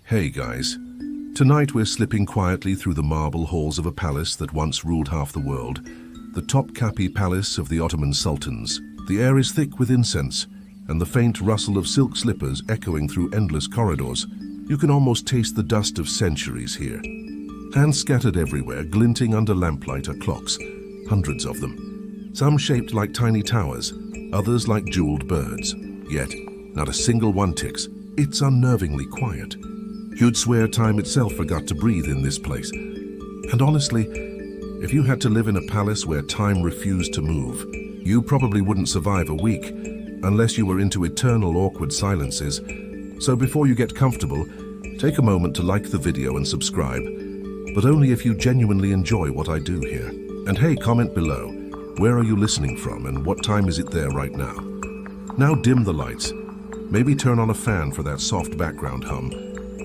Hey guys, tonight we're slipping quietly through the marble halls of a palace that once ruled half the world, the Topkapi Palace of the Ottoman Sultans. The air is thick with incense, and the faint rustle of silk slippers echoing through endless corridors. You can almost taste the dust of centuries here. And scattered everywhere, glinting under lamplight, are clocks, hundreds of them. Some shaped like tiny towers, others like jeweled birds. Yet, not a single one ticks. It's unnervingly quiet. You'd swear time itself forgot to breathe in this place. And honestly, if you had to live in a palace where time refused to move, you probably wouldn't survive a week, unless you were into eternal awkward silences. So before you get comfortable, take a moment to like the video and subscribe, but only if you genuinely enjoy what I do here. And hey, comment below, where are you listening from and what time is it there right now? Now dim the lights, maybe turn on a fan for that soft background hum,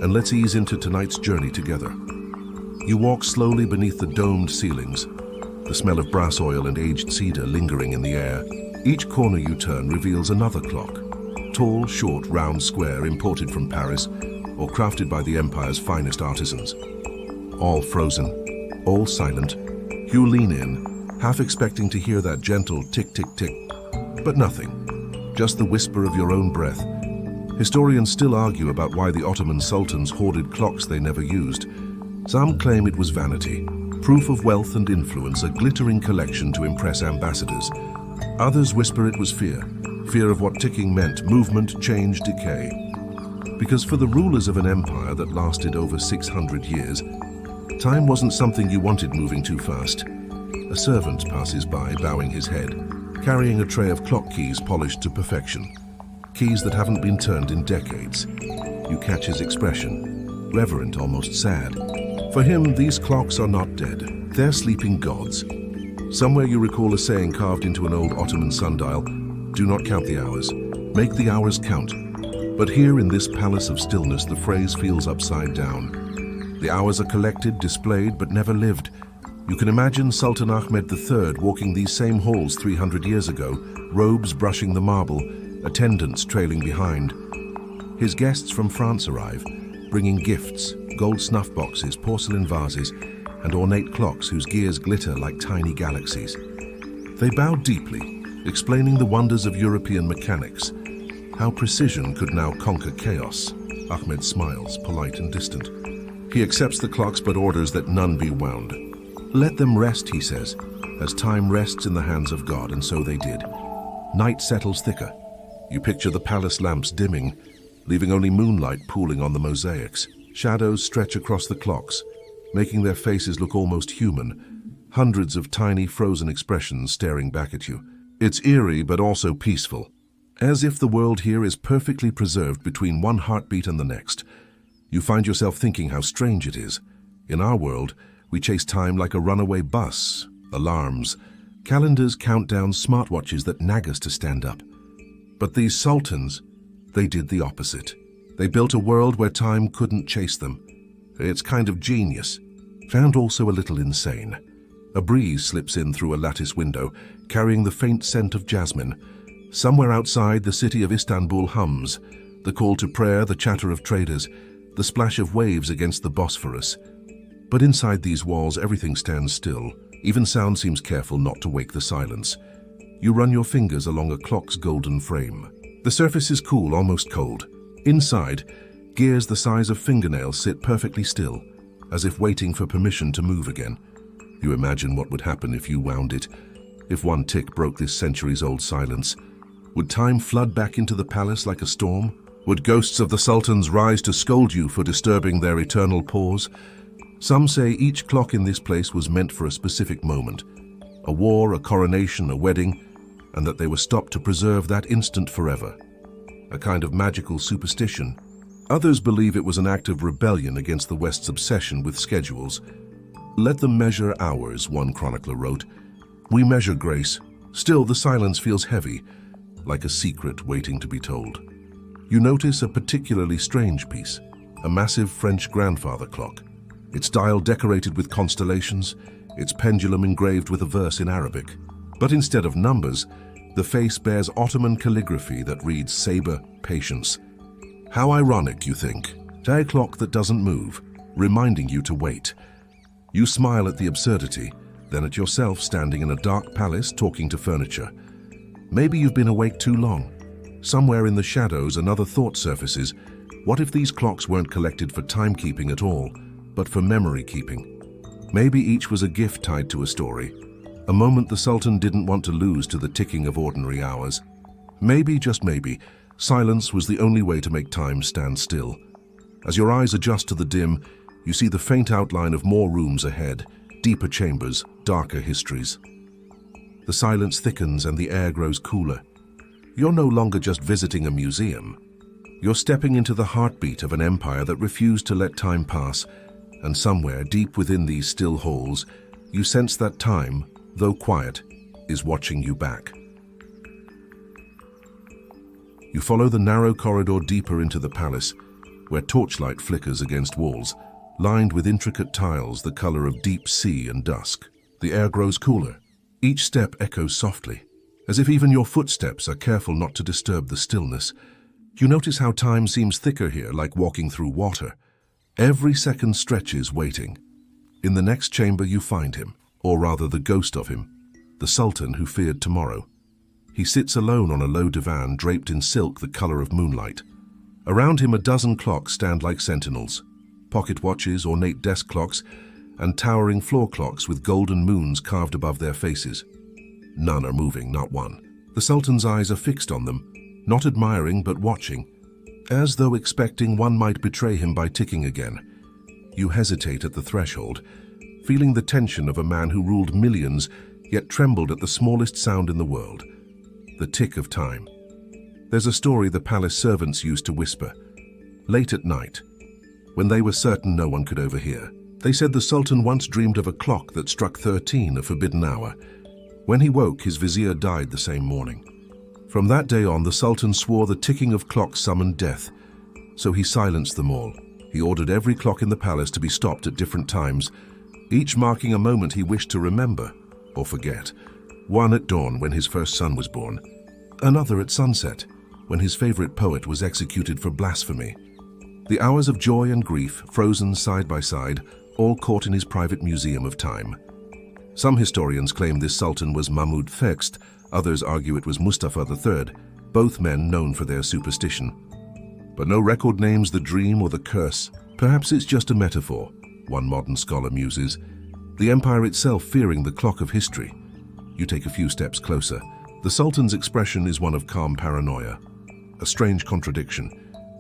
and let's ease into tonight's journey together. You walk slowly beneath the domed ceilings, the smell of brass oil and aged cedar lingering in the air. Each corner you turn reveals another clock. Tall, short, round, square, imported from Paris, or crafted by the empire's finest artisans. All frozen, all silent. You lean in, half expecting to hear that gentle tick-tick-tick, but nothing, just the whisper of your own breath. Historians still argue about why the Ottoman Sultans hoarded clocks they never used. Some claim it was vanity, proof of wealth and influence, a glittering collection to impress ambassadors. Others whisper it was fear of what ticking meant, movement, change, decay. Because for the rulers of an empire that lasted over 600 years, time wasn't something you wanted moving too fast. A servant passes by, bowing his head, carrying a tray of clock keys polished to perfection. Keys that haven't been turned in decades. You catch his expression, reverent, almost sad. For him, these clocks are not dead. They're sleeping gods. Somewhere you recall a saying carved into an old Ottoman sundial, "Do not count the hours, make the hours count." But here in this palace of stillness, the phrase feels upside down. The hours are collected, displayed, but never lived. You can imagine Sultan Ahmed III walking these same halls 300 years ago, robes brushing the marble, attendants trailing behind. His guests from France arrive, bringing gifts, gold snuff boxes, porcelain vases, and ornate clocks whose gears glitter like tiny galaxies. They bow deeply, explaining the wonders of European mechanics, how precision could now conquer chaos. Ahmed smiles, polite and distant. He accepts the clocks but orders that none be wound. Let them rest, he says, as time rests in the hands of God, and so they did. Night settles thicker. You picture the palace lamps dimming, leaving only moonlight pooling on the mosaics. Shadows stretch across the clocks, making their faces look almost human. Hundreds of tiny frozen expressions staring back at you. It's eerie but also peaceful, as if the world here is perfectly preserved between one heartbeat and the next. You find yourself thinking how strange it is. In our world, we chase time like a runaway bus. Alarms, calendars, countdowns, smartwatches that nag us to stand up. But these sultans, they did the opposite. They built a world where time couldn't chase them. It's kind of genius, and also a little insane. A breeze slips in through a lattice window, carrying the faint scent of jasmine. Somewhere outside, the city of Istanbul hums, the call to prayer, the chatter of traders, the splash of waves against the Bosphorus. But inside these walls, everything stands still. Even sound seems careful not to wake the silence. You run your fingers along a clock's golden frame. The surface is cool, almost cold. Inside, gears the size of fingernails sit perfectly still, as if waiting for permission to move again. You imagine what would happen if you wound it, if one tick broke this centuries-old silence. Would time flood back into the palace like a storm? Would ghosts of the sultans rise to scold you for disturbing their eternal pause? Some say each clock in this place was meant for a specific moment. A war, a coronation, a wedding, and that they were stopped to preserve that instant forever. A kind of magical superstition. Others believe it was an act of rebellion against the West's obsession with schedules. Let them measure hours, one chronicler wrote. We measure grace. Still, the silence feels heavy, like a secret waiting to be told. You notice a particularly strange piece, a massive French grandfather clock. Its dial decorated with constellations, its pendulum engraved with a verse in Arabic. But instead of numbers, the face bears Ottoman calligraphy that reads saber, patience. How ironic, you think? A clock that doesn't move, reminding you to wait. You smile at the absurdity, then at yourself standing in a dark palace talking to furniture. Maybe you've been awake too long. Somewhere in the shadows, another thought surfaces. What if these clocks weren't collected for timekeeping at all, but for memory keeping? Maybe each was a gift tied to a story, a moment the Sultan didn't want to lose to the ticking of ordinary hours. Maybe, just maybe, silence was the only way to make time stand still. As your eyes adjust to the dim, you see the faint outline of more rooms ahead, deeper chambers, darker histories. The silence thickens and the air grows cooler. You're no longer just visiting a museum. You're stepping into the heartbeat of an empire that refused to let time pass, and somewhere deep within these still halls, you sense that time, though quiet, is watching you back. You follow the narrow corridor deeper into the palace, where torchlight flickers against walls, lined with intricate tiles the color of deep sea and dusk. The air grows cooler. Each step echoes softly, as if even your footsteps are careful not to disturb the stillness. You notice how time seems thicker here, like walking through water. Every second stretches waiting. In the next chamber you find him, or rather the ghost of him, the Sultan who feared tomorrow. He sits alone on a low divan draped in silk the color of moonlight. Around him a dozen clocks stand like sentinels, pocket watches, ornate desk clocks, and towering floor clocks with golden moons carved above their faces. None are moving, not one. The Sultan's eyes are fixed on them, not admiring but watching, as though expecting one might betray him by ticking again. You hesitate at the threshold, feeling the tension of a man who ruled millions, yet trembled at the smallest sound in the world. The tick of time. There's a story the palace servants used to whisper. Late at night, when they were certain no one could overhear, they said the Sultan once dreamed of a clock that struck 13, a forbidden hour. When he woke, his vizier died the same morning. From that day on, the Sultan swore the ticking of clocks summoned death, so he silenced them all. He ordered every clock in the palace to be stopped at different times, each marking a moment he wished to remember or forget. One at dawn, when his first son was born. Another at sunset, when his favorite poet was executed for blasphemy. The hours of joy and grief, frozen side by side, all caught in his private museum of time. Some historians claim this Sultan was Mahmud Fekst, others argue it was Mustafa III, both men known for their superstition. But no record names the dream or the curse. Perhaps it's just a metaphor, one modern scholar muses. The empire itself fearing the clock of history. You take a few steps closer. The Sultan's expression is one of calm paranoia. A strange contradiction.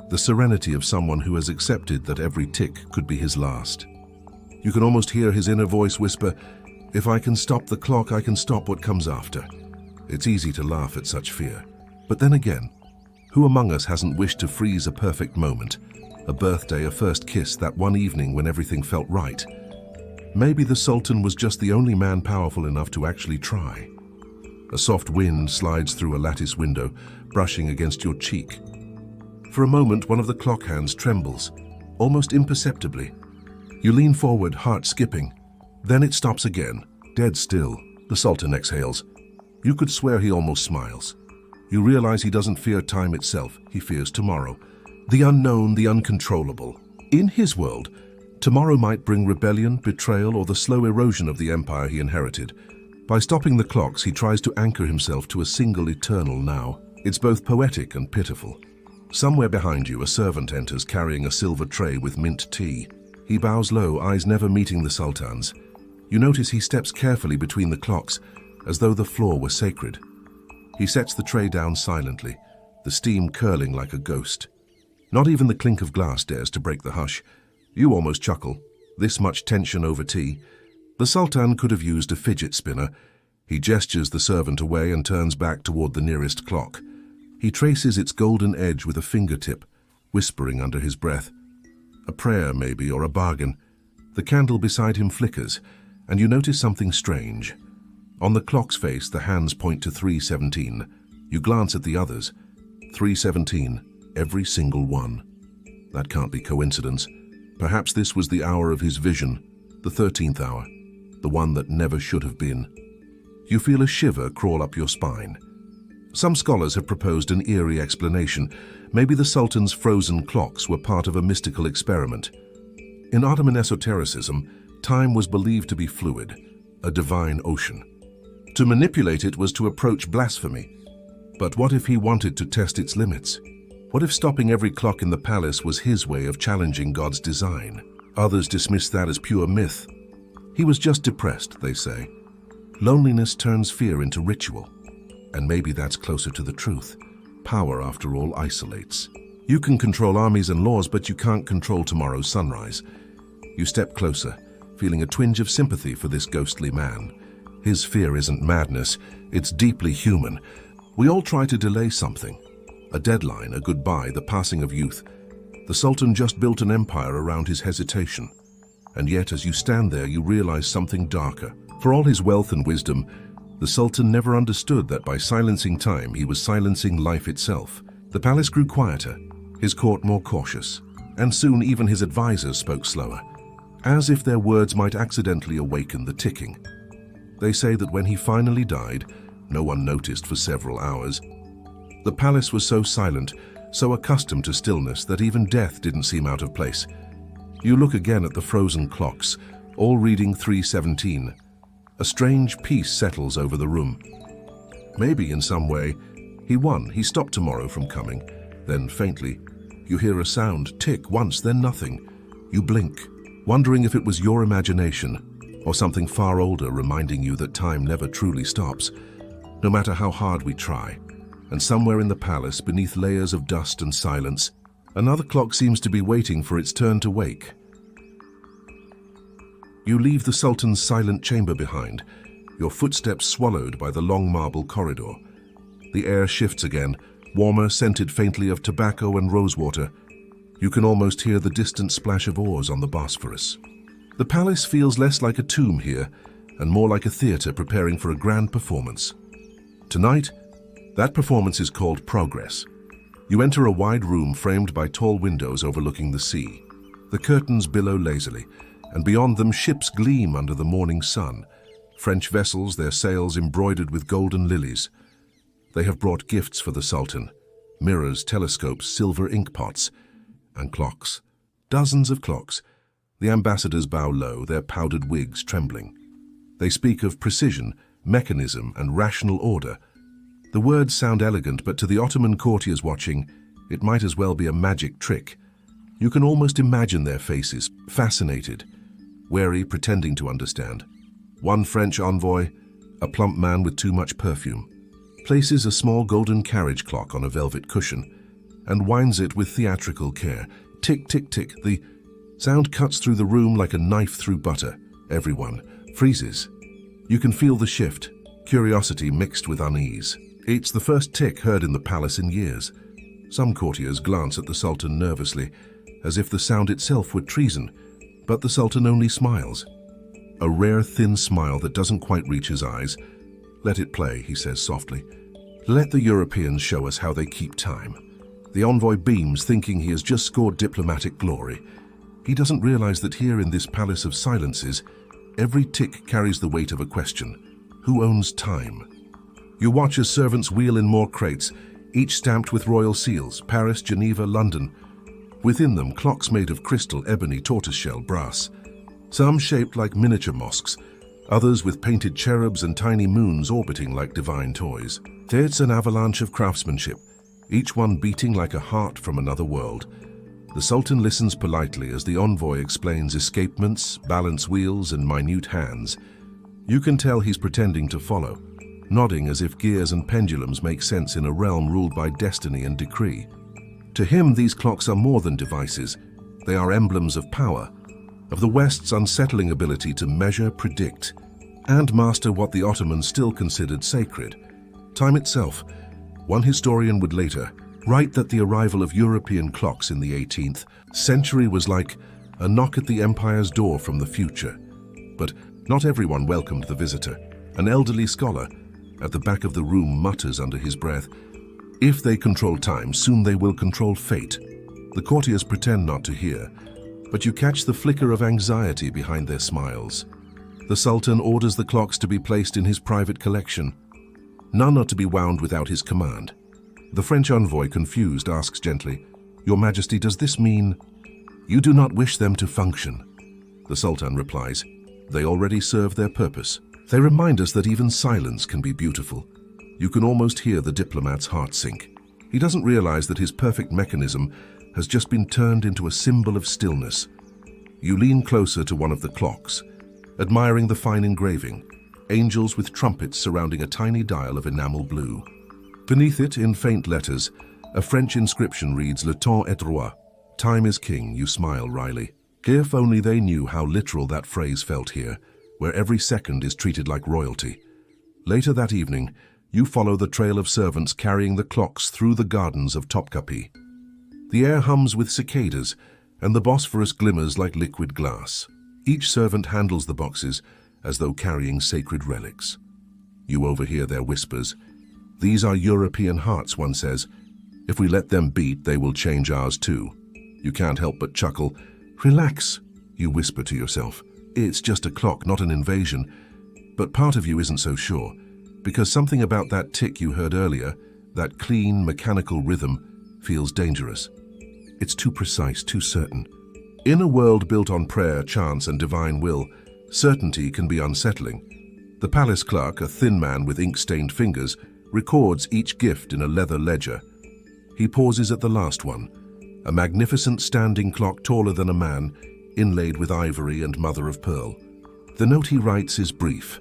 The serenity of someone who has accepted that every tick could be his last. You can almost hear his inner voice whisper, "If I can stop the clock, I can stop what comes after." It's easy to laugh at such fear. But then again, who among us hasn't wished to freeze a perfect moment? A birthday, a first kiss, that one evening when everything felt right. Maybe the Sultan was just the only man powerful enough to actually try. A soft wind slides through a lattice window, brushing against your cheek. For a moment, one of the clock hands trembles, almost imperceptibly. You lean forward, heart skipping. Then it stops again, dead still. The Sultan exhales. You could swear he almost smiles. You realize he doesn't fear time itself, he fears tomorrow. The unknown, the uncontrollable. In his world, tomorrow might bring rebellion, betrayal, or the slow erosion of the empire he inherited. By stopping the clocks, he tries to anchor himself to a single eternal now. It's both poetic and pitiful. Somewhere behind you, a servant enters carrying a silver tray with mint tea. He bows low, eyes never meeting the Sultan's. You notice he steps carefully between the clocks, as though the floor were sacred. He sets the tray down silently, the steam curling like a ghost. Not even the clink of glass dares to break the hush. You almost chuckle. This much tension over tea. The Sultan could have used a fidget spinner. He gestures the servant away and turns back toward the nearest clock. He traces its golden edge with a fingertip, whispering under his breath. A prayer, maybe, or a bargain. The candle beside him flickers, and you notice something strange. On the clock's face, the hands point to 3:17. You glance at the others. 3:17, every single one. That can't be coincidence. Perhaps this was the hour of his vision, the 13th hour, the one that never should have been. You feel a shiver crawl up your spine. Some scholars have proposed an eerie explanation. Maybe the Sultan's frozen clocks were part of a mystical experiment. In Ottoman esotericism, time was believed to be fluid, a divine ocean. To manipulate it was to approach blasphemy. But what if he wanted to test its limits? What if stopping every clock in the palace was his way of challenging God's design? Others dismiss that as pure myth. He was just depressed, they say. Loneliness turns fear into ritual. And maybe that's closer to the truth. Power, after all, isolates. You can control armies and laws, but you can't control tomorrow's sunrise. You step closer, feeling a twinge of sympathy for this ghostly man. His fear isn't madness, it's deeply human. We all try to delay something. A deadline, a goodbye, the passing of youth. The Sultan just built an empire around his hesitation. And yet, as you stand there, you realize something darker. For all his wealth and wisdom, the Sultan never understood that by silencing time, he was silencing life itself. The palace grew quieter, his court more cautious, and soon even his advisors spoke slower, as if their words might accidentally awaken the ticking. They say that when he finally died, no one noticed for several hours. The palace was so silent, so accustomed to stillness that even death didn't seem out of place. You look again at the frozen clocks, all reading 3:17. A strange peace settles over the room. Maybe in some way, he won. He stopped tomorrow from coming. Then faintly, you hear a sound, tick once, then nothing. You blink, wondering if it was your imagination or something far older reminding you that time never truly stops, no matter how hard we try. And somewhere in the palace, beneath layers of dust and silence, another clock seems to be waiting for its turn to wake. You leave the Sultan's silent chamber behind, your footsteps swallowed by the long marble corridor. The air shifts again, warmer, scented faintly of tobacco and rosewater. You can almost hear the distant splash of oars on the Bosphorus. The palace feels less like a tomb here, and more like a theater preparing for a grand performance. Tonight, that performance is called Progress. You enter a wide room framed by tall windows overlooking the sea. The curtains billow lazily, and beyond them ships gleam under the morning sun. French vessels, their sails embroidered with golden lilies. They have brought gifts for the Sultan: mirrors, telescopes, silver ink pots, and clocks. Dozens of clocks. The ambassadors bow low, their powdered wigs trembling. They speak of precision, mechanism, and rational order. The words sound elegant, but to the Ottoman courtiers watching, it might as well be a magic trick. You can almost imagine their faces, fascinated, wary, pretending to understand. One French envoy, a plump man with too much perfume, places a small golden carriage clock on a velvet cushion and winds it with theatrical care. Tick, tick, tick. The sound cuts through the room like a knife through butter. Everyone freezes. You can feel the shift, curiosity mixed with unease. It's the first tick heard in the palace in years. Some courtiers glance at the Sultan nervously, as if the sound itself were treason, but the Sultan only smiles. A rare, thin smile that doesn't quite reach his eyes. "Let it play," he says softly. "Let the Europeans show us how they keep time." The envoy beams, thinking he has just scored diplomatic glory. He doesn't realize that here in this palace of silences, every tick carries the weight of a question. Who owns time? You watch as servants wheel in more crates, each stamped with royal seals: Paris, Geneva, London. Within them, clocks made of crystal, ebony, tortoiseshell, brass. Some shaped like miniature mosques, others with painted cherubs and tiny moons orbiting like divine toys. It's an avalanche of craftsmanship, each one beating like a heart from another world. The Sultan listens politely as the envoy explains escapements, balance wheels, and minute hands. You can tell he's pretending to follow, nodding as if gears and pendulums make sense in a realm ruled by destiny and decree. To him, these clocks are more than devices. They are emblems of power, of the West's unsettling ability to measure, predict, and master what the Ottomans still considered sacred: time itself. One historian would later write that the arrival of European clocks in the 18th century was like a knock at the empire's door from the future. But not everyone welcomed the visitor. An elderly scholar at the back of the room mutters under his breath, "If they control time, soon they will control fate." The courtiers pretend not to hear, but you catch the flicker of anxiety behind their smiles. The Sultan orders the clocks to be placed in his private collection. None are to be wound without his command. The French envoy, confused, asks gently, "Your Majesty, does this mean you do not wish them to function?" The Sultan replies, "They already serve their purpose." They remind us that even silence can be beautiful. You can almost hear the diplomat's heart sink. He doesn't realize that his perfect mechanism has just been turned into a symbol of stillness. You lean closer to one of the clocks, admiring the fine engraving, angels with trumpets surrounding a tiny dial of enamel blue. Beneath it, in faint letters, a French inscription reads, "Le temps est roi." Time is king. You smile wryly. If only they knew how literal that phrase felt here, where every second is treated like royalty. Later that evening, you follow the trail of servants carrying the clocks through the gardens of Topkapi. The air hums with cicadas, and the Bosphorus glimmers like liquid glass. Each servant handles the boxes as though carrying sacred relics. You overhear their whispers. "These are European hearts," one says. "If we let them beat, they will change ours too." You can't help but chuckle. "Relax," you whisper to yourself. "It's just a clock, not an invasion." But part of you isn't so sure, because something about that tick you heard earlier, that clean, mechanical rhythm, feels dangerous. It's too precise, too certain. In a world built on prayer, chance, and divine will, certainty can be unsettling. The palace clerk, a thin man with ink-stained fingers, records each gift in a leather ledger. He pauses at the last one, a magnificent standing clock taller than a man, inlaid with ivory and mother-of-pearl. The note he writes is brief,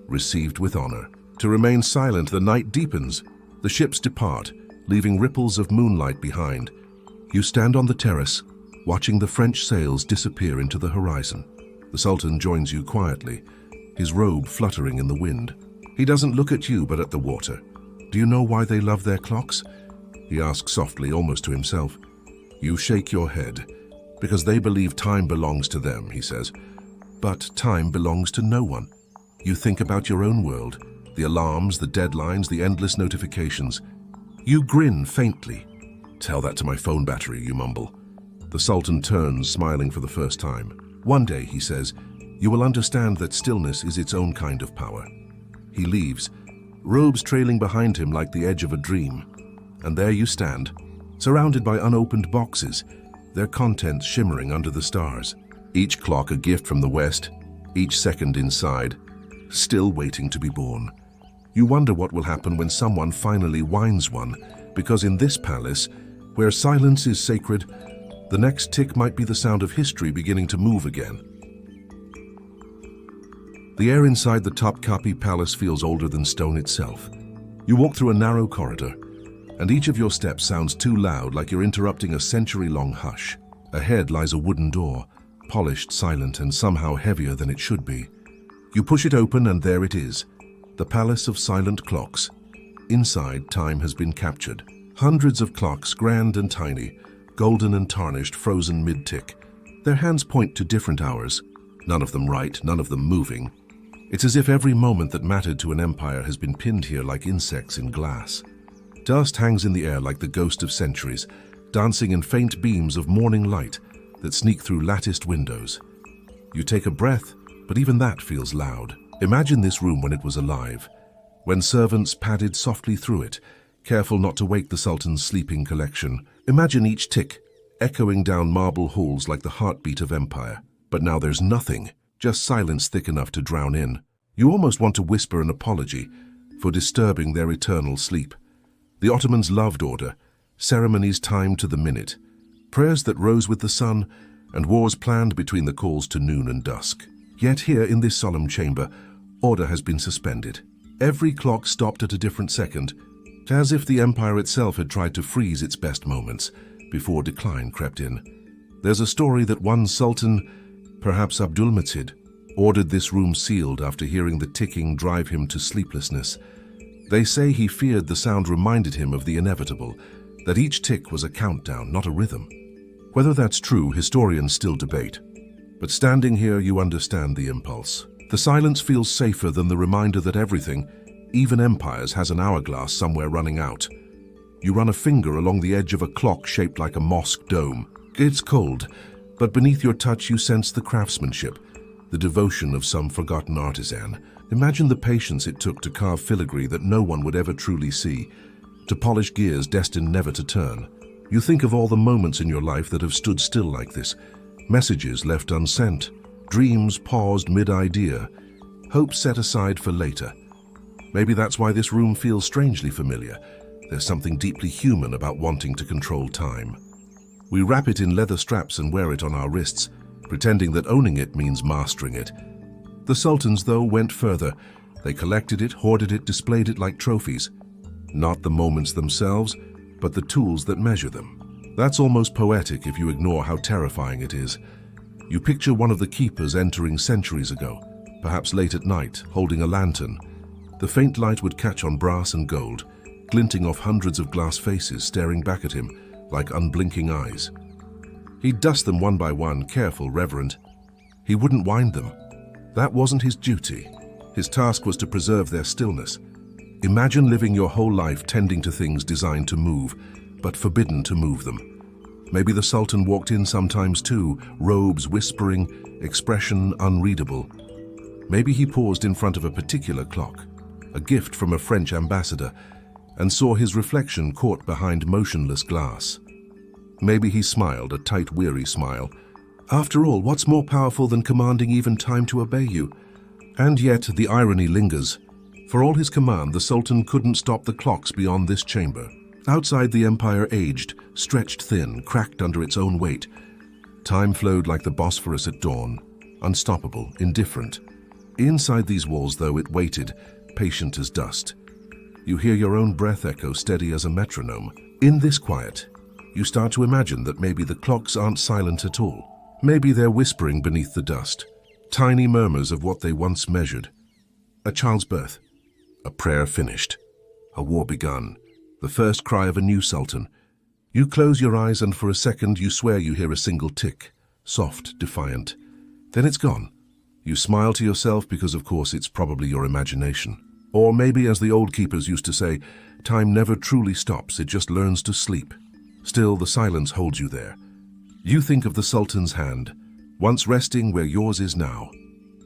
received with honor. To remain silent, the night deepens. The ships depart, leaving ripples of moonlight behind. You stand on the terrace, watching the French sails disappear into the horizon. The Sultan joins you quietly, his robe fluttering in the wind. He doesn't look at you, but at the water. "Do you know why they love their clocks?" he asks softly, almost to himself. You shake your head. "Because they believe time belongs to them," he says. "But time belongs to no one." You think about your own world, the alarms, the deadlines, the endless notifications. You grin faintly. "Tell that to my phone battery," you mumble. The Sultan turns, smiling for the first time. "One day," he says, "you will understand that stillness is its own kind of power." He leaves, robes trailing behind him like the edge of a dream. And there you stand, surrounded by unopened boxes, their contents shimmering under the stars. Each clock a gift from the West, each second inside, still waiting to be born. You wonder what will happen when someone finally winds one, because in this palace, where silence is sacred, the next tick might be the sound of history beginning to move again. The air inside the Topkapi Palace feels older than stone itself. You walk through a narrow corridor, and each of your steps sounds too loud, like you're interrupting a century-long hush. Ahead lies a wooden door, polished, silent, and somehow heavier than it should be. You push it open, and there it is, the Palace of Silent Clocks. Inside, time has been captured. Hundreds of clocks, grand and tiny, golden and tarnished, frozen mid-tick. Their hands point to different hours, none of them right, none of them moving. It's as if every moment that mattered to an empire has been pinned here like insects in glass. Dust hangs in the air like the ghost of centuries, dancing in faint beams of morning light that sneak through latticed windows. You take a breath, but even that feels loud. Imagine this room when it was alive, when servants padded softly through it, careful not to wake the Sultan's sleeping collection. Imagine each tick echoing down marble halls like the heartbeat of empire. But now there's nothing, just silence thick enough to drown in. You almost want to whisper an apology for disturbing their eternal sleep. The Ottomans loved order, ceremonies timed to the minute, prayers that rose with the sun, and wars planned between the calls to noon and dusk. Yet here in this solemn chamber, order has been suspended. Every clock stopped at a different second, as if the empire itself had tried to freeze its best moments before decline crept in. There's a story that one sultan, perhaps Abdulmajid, ordered this room sealed after hearing the ticking drive him to sleeplessness. They say he feared the sound reminded him of the inevitable, that each tick was a countdown, not a rhythm. Whether that's true, historians still debate. But standing here, you understand the impulse. The silence feels safer than the reminder that everything, even empires, has an hourglass somewhere running out. You run a finger along the edge of a clock shaped like a mosque dome. It's cold, but beneath your touch you sense the craftsmanship, the devotion of some forgotten artisan. Imagine the patience it took to carve filigree that no one would ever truly see, to polish gears destined never to turn. You think of all the moments in your life that have stood still like this, messages left unsent, dreams paused mid-idea, hopes set aside for later. Maybe that's why this room feels strangely familiar. There's something deeply human about wanting to control time. We wrap it in leather straps and wear it on our wrists, pretending that owning it means mastering it. The sultans, though, went further. They collected it, hoarded it, displayed it like trophies. Not the moments themselves, but the tools that measure them. That's almost poetic if you ignore how terrifying it is. You picture one of the keepers entering centuries ago, perhaps late at night, holding a lantern. The faint light would catch on brass and gold, glinting off hundreds of glass faces staring back at him like unblinking eyes. He'd dust them one by one, careful, reverent. He wouldn't wind them. That wasn't his duty. His task was to preserve their stillness. Imagine living your whole life tending to things designed to move, but forbidden to move them. Maybe the Sultan walked in sometimes too, robes whispering, expression unreadable. Maybe he paused in front of a particular clock, a gift from a French ambassador, and saw his reflection caught behind motionless glass. Maybe he smiled, a tight, weary smile. After all, what's more powerful than commanding even time to obey you? And yet the irony lingers. For all his command, the Sultan couldn't stop the clocks beyond this chamber. Outside, the empire aged, stretched thin, cracked under its own weight. Time flowed like the Bosphorus at dawn, unstoppable, indifferent. Inside these walls, though, it waited, patient as dust. You hear your own breath echo, steady as a metronome. In this quiet, you start to imagine that maybe the clocks aren't silent at all. Maybe they're whispering beneath the dust, tiny murmurs of what they once measured. A child's birth, a prayer finished, a war begun, the first cry of a new sultan. You close your eyes and for a second you swear you hear a single tick, soft, defiant. Then it's gone. You smile to yourself because of course it's probably your imagination. Or maybe, as the old keepers used to say, time never truly stops, it just learns to sleep. Still, the silence holds you there. You think of the Sultan's hand, once resting where yours is now.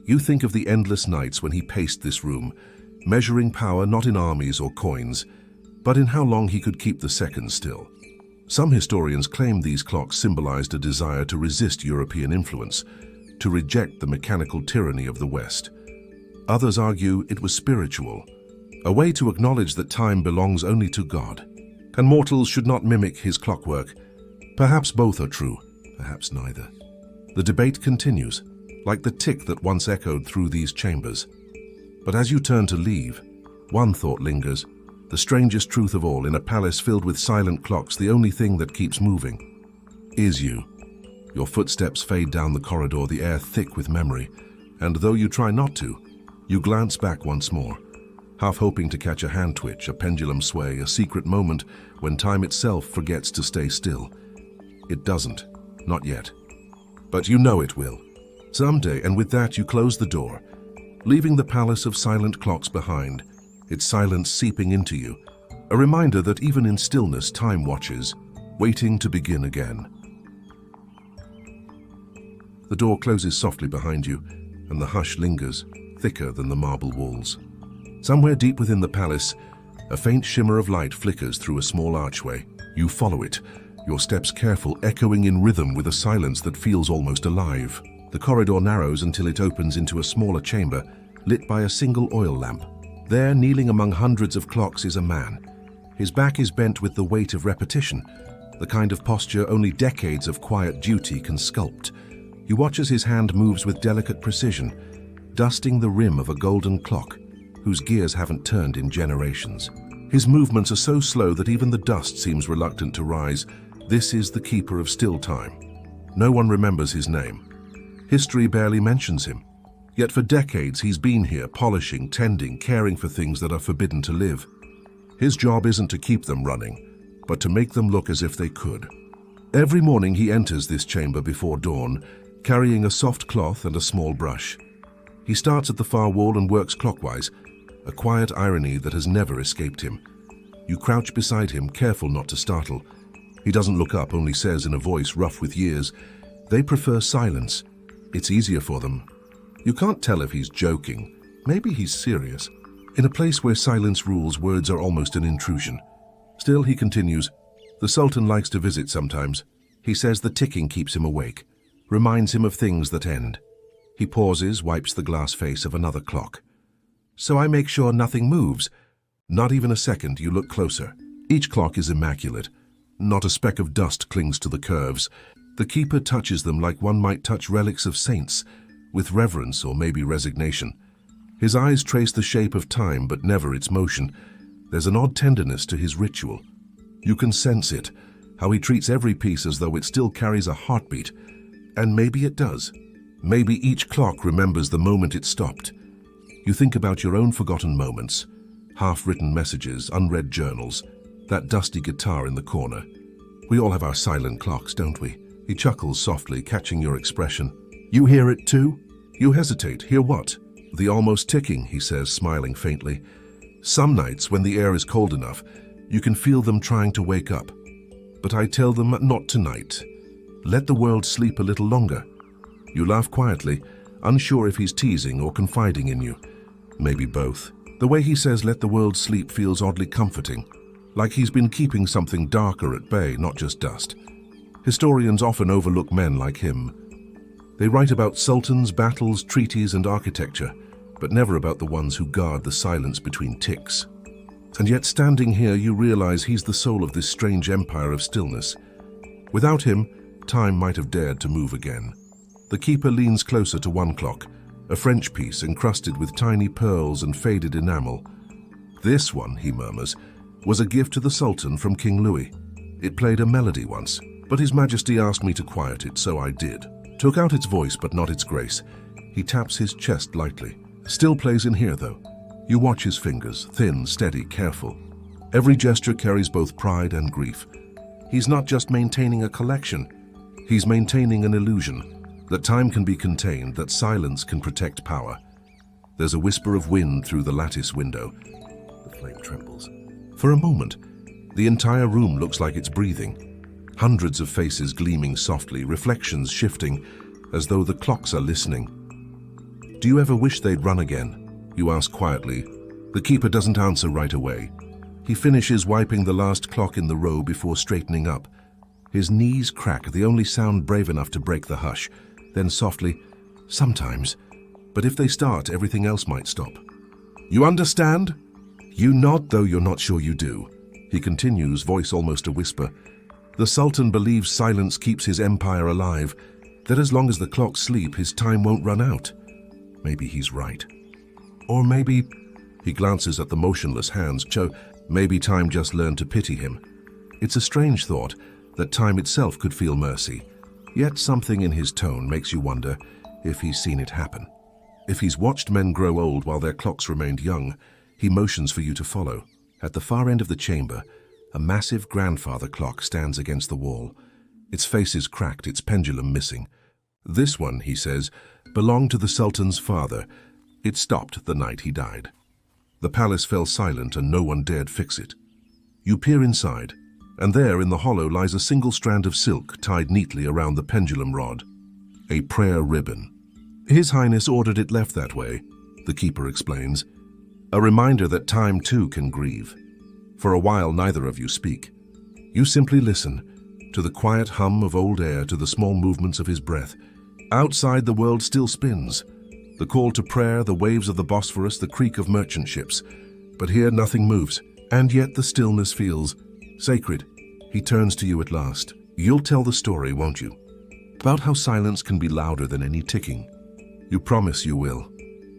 You think of the endless nights when he paced this room, measuring power not in armies or coins, but in how long he could keep the seconds still. Some historians claim these clocks symbolized a desire to resist European influence, to reject the mechanical tyranny of the West. Others argue it was spiritual, a way to acknowledge that time belongs only to God, and mortals should not mimic his clockwork. Perhaps both are true, perhaps neither. The debate continues, like the tick that once echoed through these chambers. But as you turn to leave, one thought lingers. The strangest truth of all, in a palace filled with silent clocks, the only thing that keeps moving is you. Your footsteps fade down the corridor, the air thick with memory, and though you try not to, you glance back once more, half hoping to catch a hand twitch, a pendulum sway, a secret moment when time itself forgets to stay still. It doesn't, not yet. But you know it will. Someday, and with that you close the door, leaving the palace of silent clocks behind, its silence seeping into you, a reminder that even in stillness time watches, waiting to begin again. The door closes softly behind you, and the hush lingers, thicker than the marble walls. Somewhere deep within the palace, a faint shimmer of light flickers through a small archway. You follow it, your steps careful, echoing in rhythm with a silence that feels almost alive. The corridor narrows until it opens into a smaller chamber, lit by a single oil lamp. There, kneeling among hundreds of clocks, is a man. His back is bent with the weight of repetition, the kind of posture only decades of quiet duty can sculpt. You watch as his hand moves with delicate precision, dusting the rim of a golden clock whose gears haven't turned in generations. His movements are so slow that even the dust seems reluctant to rise. This is the keeper of still time. No one remembers his name. History barely mentions him. Yet for decades he's been here, polishing, tending, caring for things that are forbidden to live. His job isn't to keep them running, but to make them look as if they could. Every morning he enters this chamber before dawn, carrying a soft cloth and a small brush. He starts at the far wall and works clockwise, a quiet irony that has never escaped him. You crouch beside him, careful not to startle. He doesn't look up, only says in a voice rough with years, "They prefer silence. It's easier for them." You can't tell if he's joking. Maybe he's serious. In a place where silence rules, words are almost an intrusion. Still, he continues, the Sultan likes to visit sometimes. He says the ticking keeps him awake, reminds him of things that end. He pauses, wipes the glass face of another clock. So I make sure nothing moves. Not even a second. You look closer. Each clock is immaculate. Not a speck of dust clings to the curves. The keeper touches them like one might touch relics of saints, with reverence or maybe resignation. His eyes trace the shape of time, but never its motion. There's an odd tenderness to his ritual. You can sense it, how he treats every piece as though it still carries a heartbeat. And maybe it does. Maybe each clock remembers the moment it stopped. You think about your own forgotten moments, half-written messages, unread journals, that dusty guitar in the corner. We all have our silent clocks, don't we? He chuckles softly, catching your expression. You hear it too? You hesitate. Hear what? The almost ticking, he says, smiling faintly. Some nights, when the air is cold enough, you can feel them trying to wake up. But I tell them, not tonight. Let the world sleep a little longer. You laugh quietly, unsure if he's teasing or confiding in you. Maybe both. The way he says let the world sleep feels oddly comforting, like he's been keeping something darker at bay, not just dust. Historians often overlook men like him. They write about sultans, battles, treaties, and architecture, but never about the ones who guard the silence between ticks. And yet, standing here, you realize he's the soul of this strange empire of stillness. Without him, time might have dared to move again. The keeper leans closer to one clock, a French piece encrusted with tiny pearls and faded enamel. This one, he murmurs, was a gift to the Sultan from King Louis. It played a melody once, but His Majesty asked me to quiet it, so I did. Took out its voice, but not its grace. He taps his chest lightly. Still plays in here, though. You watch his fingers, thin, steady, careful. Every gesture carries both pride and grief. He's not just maintaining a collection. He's maintaining an illusion. That time can be contained, that silence can protect power. There's a whisper of wind through the lattice window. The flame trembles. For a moment, the entire room looks like it's breathing. Hundreds of faces gleaming softly, reflections shifting, as though the clocks are listening. Do you ever wish they'd run again? You ask quietly. The keeper doesn't answer right away. He finishes wiping the last clock in the row before straightening up. His knees crack, the only sound brave enough to break the hush. Then softly, sometimes. But if they start, everything else might stop. You understand? You nod, though you're not sure you do. He continues, voice almost a whisper. The Sultan believes silence keeps his empire alive, that as long as the clocks sleep, his time won't run out. Maybe he's right. Or maybe, he glances at the motionless hands, maybe time just learned to pity him. It's a strange thought, that time itself could feel mercy. Yet something in his tone makes you wonder if he's seen it happen. If he's watched men grow old while their clocks remained young, he motions for you to follow. At the far end of the chamber, a massive grandfather clock stands against the wall. Its face is cracked, its pendulum missing. This one, he says, belonged to the Sultan's father. It stopped the night he died. The palace fell silent and no one dared fix it. You peer inside, and there in the hollow lies a single strand of silk tied neatly around the pendulum rod. A prayer ribbon. His Highness ordered it left that way, the keeper explains. A reminder that time too can grieve. For a while neither of you speak. You simply listen, to the quiet hum of old air, to the small movements of his breath. Outside the world still spins. The call to prayer, the waves of the Bosphorus, the creak of merchant ships. But here nothing moves, and yet the stillness feels sacred. He turns to you at last. You'll tell the story, won't you? About how silence can be louder than any ticking. You promise you will.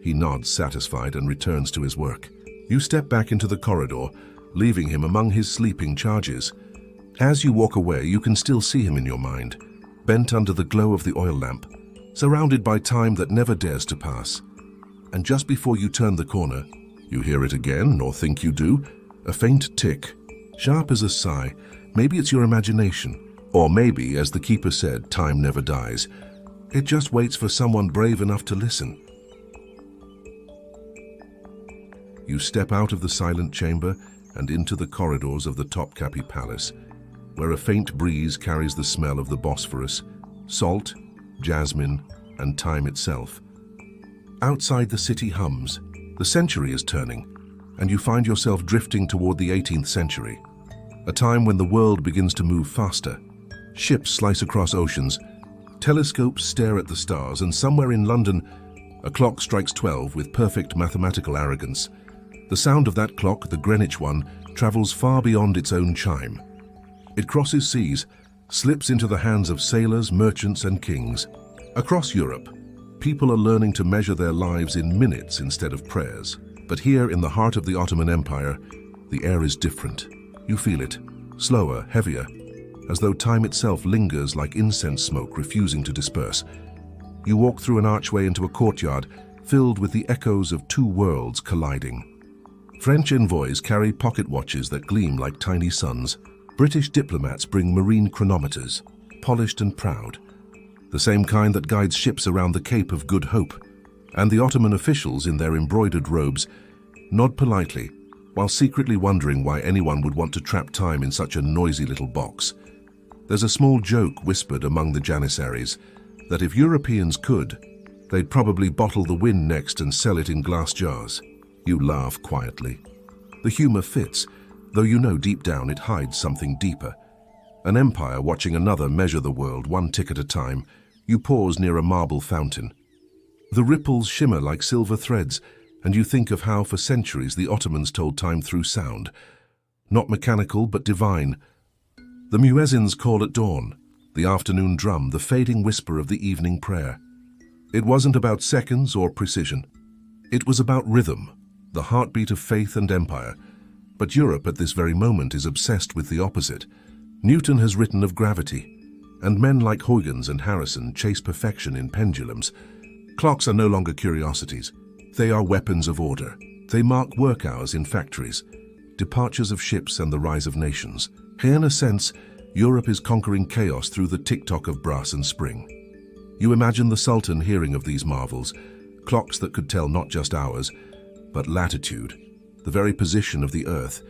He nods, satisfied, and returns to his work. You step back into the corridor, leaving him among his sleeping charges. As you walk away, you can still see him in your mind, bent under the glow of the oil lamp, surrounded by time that never dares to pass. And just before you turn the corner, you hear it again, or think you do, a faint tick, sharp as a sigh. Maybe it's your imagination, or maybe, as the keeper said, time never dies. It just waits for someone brave enough to listen. You step out of the silent chamber and into the corridors of the Topkapi Palace, where a faint breeze carries the smell of the Bosphorus, salt, jasmine, and time itself. outside the city hums. The century is turning, and you find yourself drifting toward the 18th century, a time when the world begins to move faster. Ships slice across oceans, telescopes stare at the stars, and somewhere in London, a clock strikes 12 with perfect mathematical arrogance. The sound of that clock, the Greenwich one, travels far beyond its own chime. It crosses seas, slips into the hands of sailors, merchants, and kings. Across Europe, people are learning to measure their lives in minutes instead of prayers. But here in the heart of the Ottoman Empire, the air is different. You feel it, slower, heavier, as though time itself lingers like incense smoke refusing to disperse. You walk through an archway into a courtyard filled with the echoes of two worlds colliding. French envoys carry pocket watches that gleam like tiny suns. British diplomats bring marine chronometers, polished and proud, the same kind that guides ships around the Cape of Good Hope. And the Ottoman officials in their embroidered robes nod politely, while secretly wondering why anyone would want to trap time in such a noisy little box. There's a small joke whispered among the Janissaries that if Europeans could, they'd probably bottle the wind next and sell it in glass jars. You laugh quietly. The humor fits, though you know deep down it hides something deeper. An empire watching another measure the world one tick at a time, you pause near a marble fountain. The ripples shimmer like silver threads, and you think of how for centuries the Ottomans told time through sound. Not mechanical, but divine. The muezzins call at dawn, the afternoon drum, the fading whisper of the evening prayer. It wasn't about seconds or precision. It was about rhythm, the heartbeat of faith and empire. But Europe at this very moment is obsessed with the opposite. Newton has written of gravity, and men like Huygens and Harrison chase perfection in pendulums. Clocks are no longer curiosities. They are weapons of order. They mark work hours in factories, departures of ships, and the rise of nations. In a sense, Europe is conquering chaos through the tick-tock of brass and spring. You imagine the Sultan hearing of these marvels, clocks that could tell not just hours, but latitude, the very position of the earth.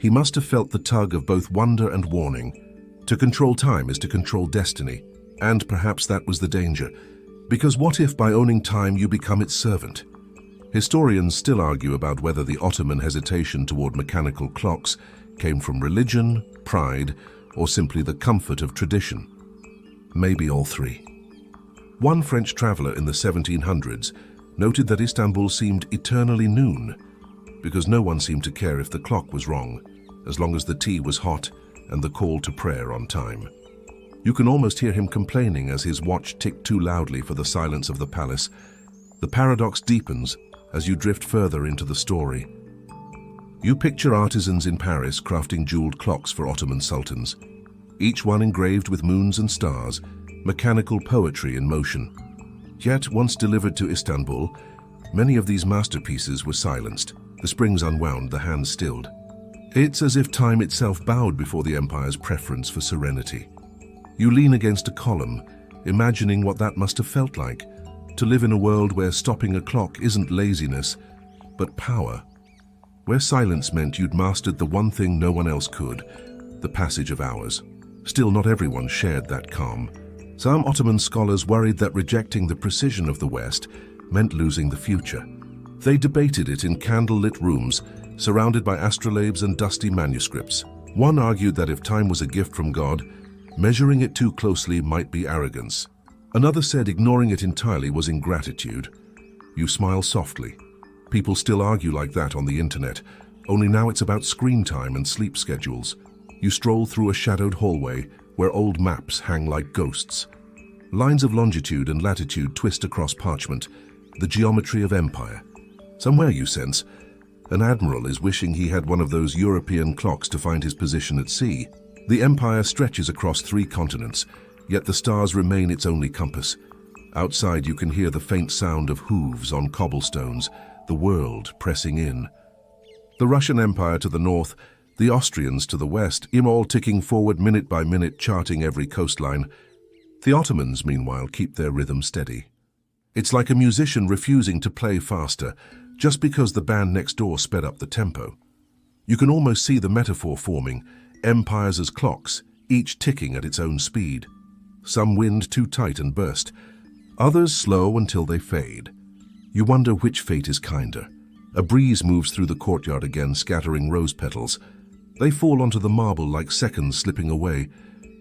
He must have felt the tug of both wonder and warning. To control time is to control destiny, and perhaps that was the danger. Because what if by owning time you become its servant? Historians still argue about whether the Ottoman hesitation toward mechanical clocks came from religion, pride, or simply the comfort of tradition. Maybe all three. One French traveler in the 1700s noted that Istanbul seemed eternally noon, because no one seemed to care if the clock was wrong, as long as the tea was hot and the call to prayer on time. You can almost hear him complaining as his watch ticked too loudly for the silence of the palace. The paradox deepens as you drift further into the story. You picture artisans in Paris crafting jeweled clocks for Ottoman sultans, each one engraved with moons and stars, mechanical poetry in motion. Yet, once delivered to Istanbul, many of these masterpieces were silenced, the springs unwound, the hands stilled. It's as if time itself bowed before the empire's preference for serenity. You lean against a column, imagining what that must have felt like, to live in a world where stopping a clock isn't laziness, but power. Where silence meant you'd mastered the one thing no one else could, the passage of hours. Still, not everyone shared that calm. Some Ottoman scholars worried that rejecting the precision of the West meant losing the future. They debated it in candle-lit rooms, surrounded by astrolabes and dusty manuscripts. One argued that if time was a gift from God, measuring it too closely might be arrogance. Another said ignoring it entirely was ingratitude. You smile softly. People still argue like that on the internet, only now it's about screen time and sleep schedules. You stroll through a shadowed hallway where old maps hang like ghosts. Lines of longitude and latitude twist across parchment, the geometry of empire. Somewhere you sense, an admiral is wishing he had one of those European clocks to find his position at sea. The empire stretches across 3 continents, yet the stars remain its only compass. Outside you can hear the faint sound of hooves on cobblestones, the world pressing in. The Russian Empire to the north, the Austrians to the west, all ticking forward minute by minute, charting every coastline. The Ottomans, meanwhile, keep their rhythm steady. It's like a musician refusing to play faster, just because the band next door sped up the tempo. You can almost see the metaphor forming, empires as clocks, each ticking at its own speed. Some wind too tight and burst, others slow until they fade. You wonder which fate is kinder. A breeze moves through the courtyard again, scattering rose petals. They fall onto the marble like seconds slipping away,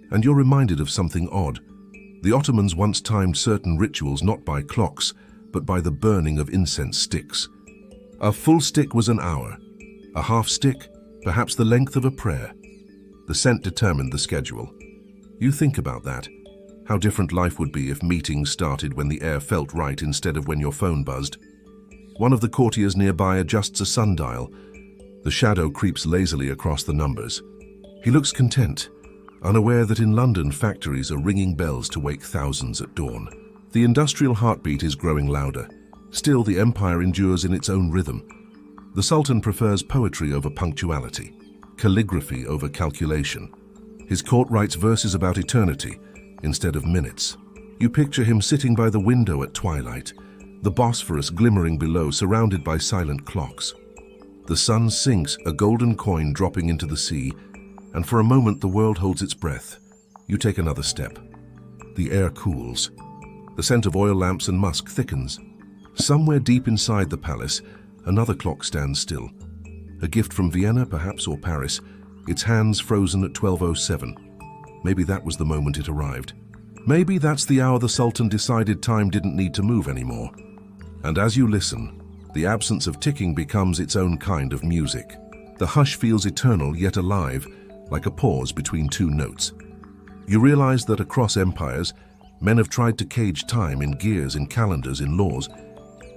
and you're reminded of something odd. The Ottomans once timed certain rituals not by clocks, but by the burning of incense sticks. A full stick was an hour. A half stick, perhaps the length of a prayer. The scent determined the schedule. You think about that. How different life would be if meetings started when the air felt right instead of when your phone buzzed. One of the courtiers nearby adjusts a sundial. The shadow creeps lazily across the numbers. He looks content, unaware that in London factories are ringing bells to wake thousands at dawn. The industrial heartbeat is growing louder. Still, the empire endures in its own rhythm. The Sultan prefers poetry over punctuality, calligraphy over calculation. His court writes verses about eternity instead of minutes. You picture him sitting by the window at twilight, the Bosphorus glimmering below, surrounded by silent clocks. The sun sinks, a golden coin dropping into the sea, and for a moment the world holds its breath. You take another step. The air cools. The scent of oil lamps and musk thickens. Somewhere deep inside the palace, another clock stands still. A gift from Vienna, perhaps, or Paris, its hands frozen at 12:07. Maybe that was the moment it arrived. Maybe that's the hour the Sultan decided time didn't need to move anymore. And as you listen, the absence of ticking becomes its own kind of music. The hush feels eternal yet alive, like a pause between two notes. You realize that across empires, men have tried to cage time in gears, in calendars, in laws,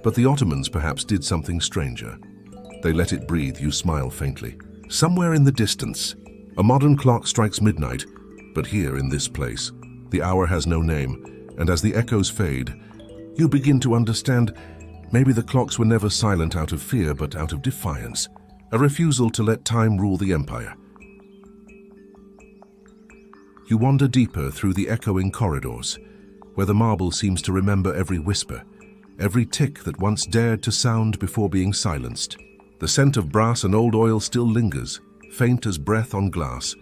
but the Ottomans perhaps did something stranger. They let it breathe. You smile faintly. Somewhere in the distance, a modern clock strikes midnight, but here in this place, the hour has no name, and as the echoes fade, you begin to understand maybe the clocks were never silent out of fear, but out of defiance, a refusal to let time rule the empire. You wander deeper through the echoing corridors, where the marble seems to remember every whisper, every tick that once dared to sound before being silenced. The scent of brass and old oil still lingers, faint as breath on glass.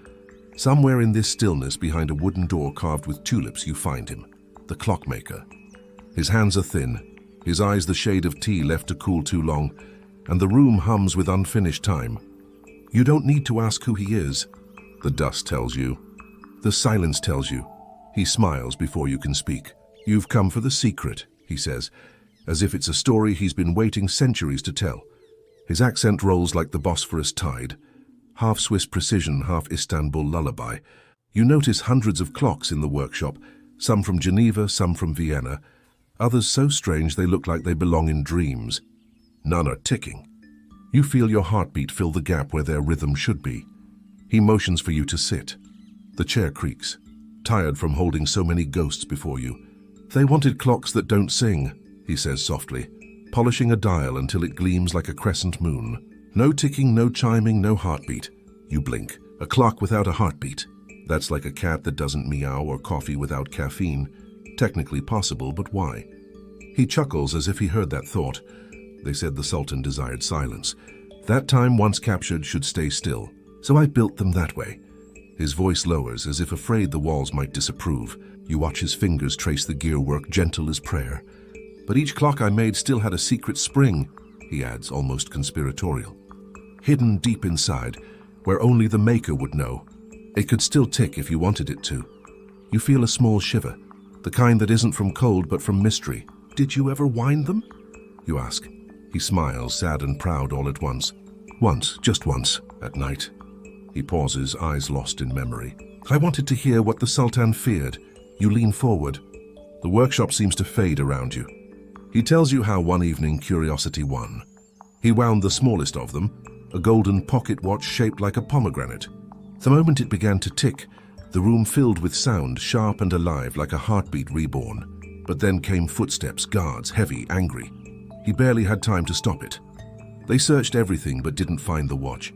Somewhere in this stillness, behind a wooden door carved with tulips, you find him, the clockmaker. His hands are thin, his eyes the shade of tea left to cool too long, and the room hums with unfinished time. You don't need to ask who he is. The dust tells you. The silence tells you. He smiles before you can speak. You've come for the secret, he says, as if it's a story he's been waiting centuries to tell. His accent rolls like the Bosphorus tide, half Swiss precision, half Istanbul lullaby. You notice hundreds of clocks in the workshop, some from Geneva, some from Vienna, others so strange they look like they belong in dreams. None are ticking. You feel your heartbeat fill the gap where their rhythm should be. He motions for you to sit. The chair creaks, tired from holding so many ghosts before you. They wanted clocks that don't sing, he says softly, polishing a dial until it gleams like a crescent moon. No ticking, no chiming, no heartbeat. You blink. A clock without a heartbeat. That's like a cat that doesn't meow or coffee without caffeine. Technically possible, but why? He chuckles as if he heard that thought. They said the Sultan desired silence. That time once captured should stay still. So I built them that way. His voice lowers as if afraid the walls might disapprove. You watch his fingers trace the gearwork, gentle as prayer. But each clock I made still had a secret spring, he adds, almost conspiratorial. Hidden deep inside, where only the maker would know. It could still tick if you wanted it to. You feel a small shiver, the kind that isn't from cold but from mystery. Did you ever wind them? You ask. He smiles, sad and proud all at once. Once, just once, at night. He pauses, eyes lost in memory. I wanted to hear what the Sultan feared. You lean forward. The workshop seems to fade around you. He tells you how one evening curiosity won. He wound the smallest of them, a golden pocket watch shaped like a pomegranate. The moment it began to tick, the room filled with sound, sharp and alive like a heartbeat reborn. But then came footsteps, guards, heavy, angry. He barely had time to stop it. They searched everything but didn't find the watch.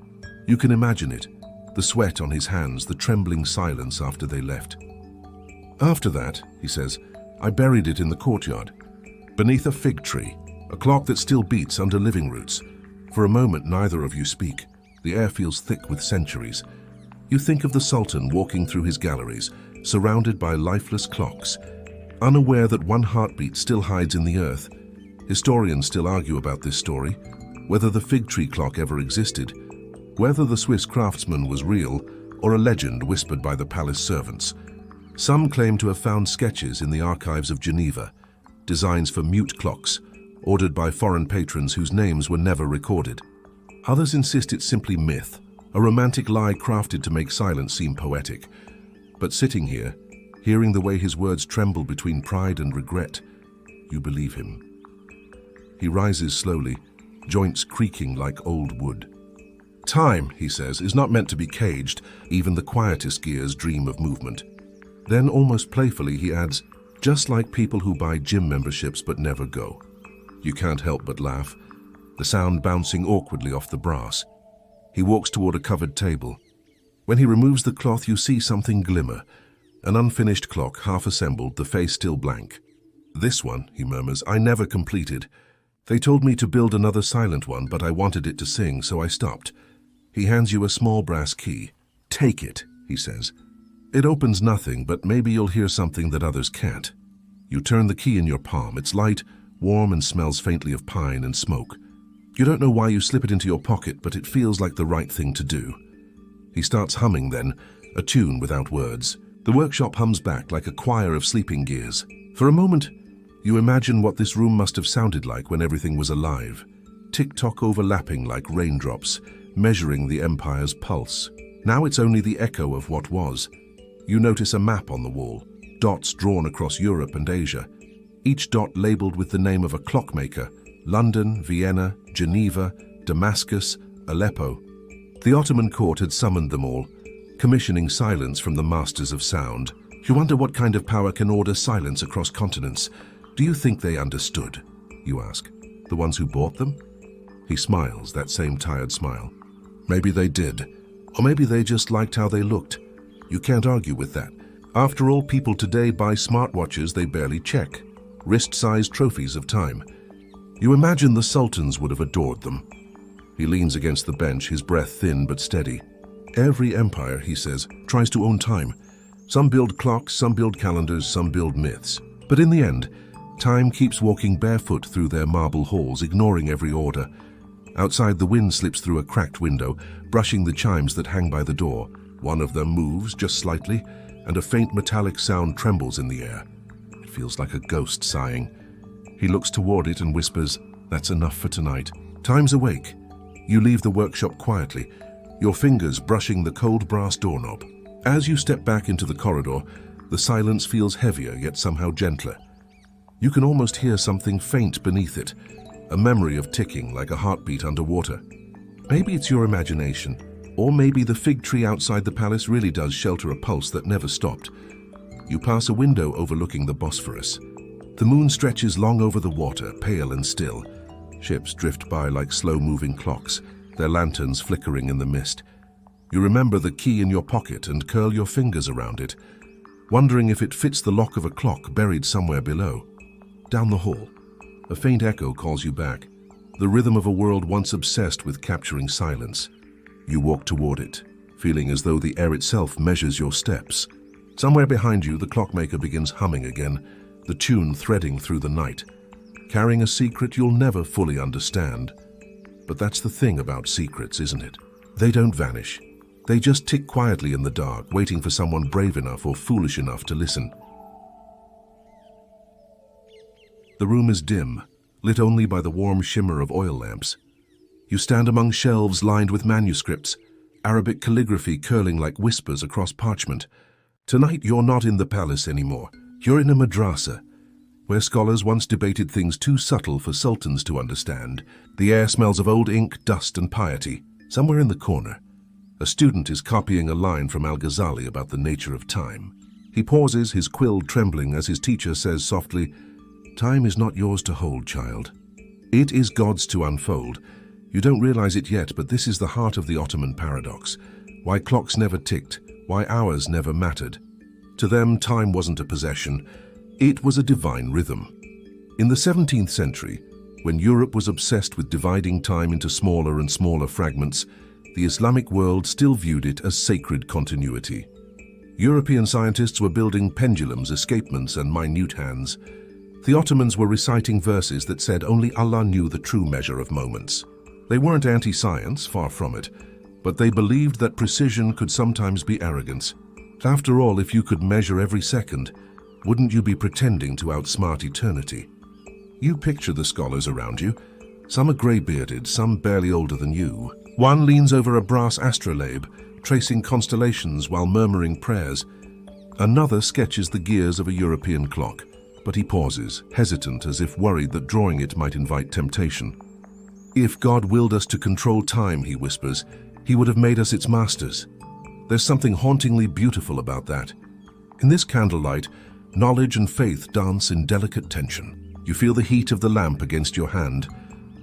You can imagine it, the sweat on his hands, the trembling silence after they left. After that, he says, I buried it in the courtyard, beneath a fig tree, a clock that still beats under living roots. For a moment, neither of you speak. The air feels thick with centuries. You think of the Sultan walking through his galleries, surrounded by lifeless clocks, unaware that one heartbeat still hides in the earth. Historians still argue about this story, whether the fig tree clock ever existed, whether the Swiss craftsman was real or a legend whispered by the palace servants. Some claim to have found sketches in the archives of Geneva, designs for mute clocks, ordered by foreign patrons whose names were never recorded. Others insist it's simply myth, a romantic lie crafted to make silence seem poetic. But sitting here, hearing the way his words tremble between pride and regret, you believe him. He rises slowly, joints creaking like old wood. Time, he says, is not meant to be caged. Even the quietest gears dream of movement. Then, almost playfully, he adds, just like people who buy gym memberships but never go. You can't help but laugh, the sound bouncing awkwardly off the brass. He walks toward a covered table. When he removes the cloth, you see something glimmer. An unfinished clock, half assembled, the face still blank. This one, he murmurs, I never completed. They told me to build another silent one, but I wanted it to sing, so I stopped. He hands you a small brass key. Take it, he says. It opens nothing, but maybe you'll hear something that others can't. You turn the key in your palm. It's light, warm, and smells faintly of pine and smoke. You don't know why you slip it into your pocket, but it feels like the right thing to do. He starts humming then, a tune without words. The workshop hums back like a choir of sleeping gears. For a moment, you imagine what this room must have sounded like when everything was alive. Tick-tock overlapping like raindrops, measuring the empire's pulse. Now it's only the echo of what was. You notice a map on the wall, dots drawn across Europe and Asia, each dot labeled with the name of a clockmaker: London, Vienna, Geneva, Damascus, Aleppo. The Ottoman court had summoned them all, commissioning silence from the masters of sound. You wonder what kind of power can order silence across continents. Do you think they understood? You ask. The ones who bought them? He smiles, that same tired smile. Maybe they did. Or maybe they just liked how they looked. You can't argue with that. After all, people today buy smartwatches they barely check. Wrist-sized trophies of time. You imagine the sultans would have adored them. He leans against the bench, his breath thin but steady. Every empire, he says, tries to own time. Some build clocks, some build calendars, some build myths. But in the end, time keeps walking barefoot through their marble halls, ignoring every order. Outside, the wind slips through a cracked window, brushing the chimes that hang by the door. One of them moves just slightly, and a faint metallic sound trembles in the air. It feels like a ghost sighing. He looks toward it and whispers, "That's enough for tonight." Time's awake. You leave the workshop quietly, your fingers brushing the cold brass doorknob. As you step back into the corridor, the silence feels heavier yet somehow gentler. You can almost hear something faint beneath it, a memory of ticking like a heartbeat underwater. Maybe it's your imagination, or maybe the fig tree outside the palace really does shelter a pulse that never stopped. You pass a window overlooking the Bosphorus. The moon stretches long over the water, pale and still. Ships drift by like slow-moving clocks, their lanterns flickering in the mist. You remember the key in your pocket and curl your fingers around it, wondering if it fits the lock of a clock buried somewhere below. Down the hall, a faint echo calls you back, the rhythm of a world once obsessed with capturing silence. You walk toward it, feeling as though the air itself measures your steps. Somewhere behind you, the clockmaker begins humming again, the tune threading through the night, carrying a secret you'll never fully understand. But that's the thing about secrets, isn't it? They don't vanish. They just tick quietly in the dark, waiting for someone brave enough or foolish enough to listen. The room is dim, lit only by the warm shimmer of oil lamps. You stand among shelves lined with manuscripts, Arabic calligraphy curling like whispers across parchment. Tonight you're not in the palace anymore. You're in a madrasa, where scholars once debated things too subtle for sultans to understand. The air smells of old ink, dust, and piety. Somewhere in the corner, a student is copying a line from Al-Ghazali about the nature of time. He pauses, his quill trembling, as his teacher says softly, "Time is not yours to hold, child. It is God's to unfold. You don't realize it yet, but this is the heart of the Ottoman paradox. Why clocks never ticked, why hours never mattered. To them, time wasn't a possession. It was a divine rhythm." In the 17th century, when Europe was obsessed with dividing time into smaller and smaller fragments, the Islamic world still viewed it as sacred continuity. European scientists were building pendulums, escapements, and minute hands. The Ottomans were reciting verses that said only Allah knew the true measure of moments. They weren't anti-science, far from it, but they believed that precision could sometimes be arrogance. After all, if you could measure every second, wouldn't you be pretending to outsmart eternity? You picture the scholars around you. Some are grey-bearded, some barely older than you. One leans over a brass astrolabe, tracing constellations while murmuring prayers. Another sketches the gears of a European clock, but he pauses, hesitant as if worried that drawing it might invite temptation. If God willed us to control time, he whispers, he would have made us its masters. There's something hauntingly beautiful about that. In this candlelight, knowledge and faith dance in delicate tension. You feel the heat of the lamp against your hand,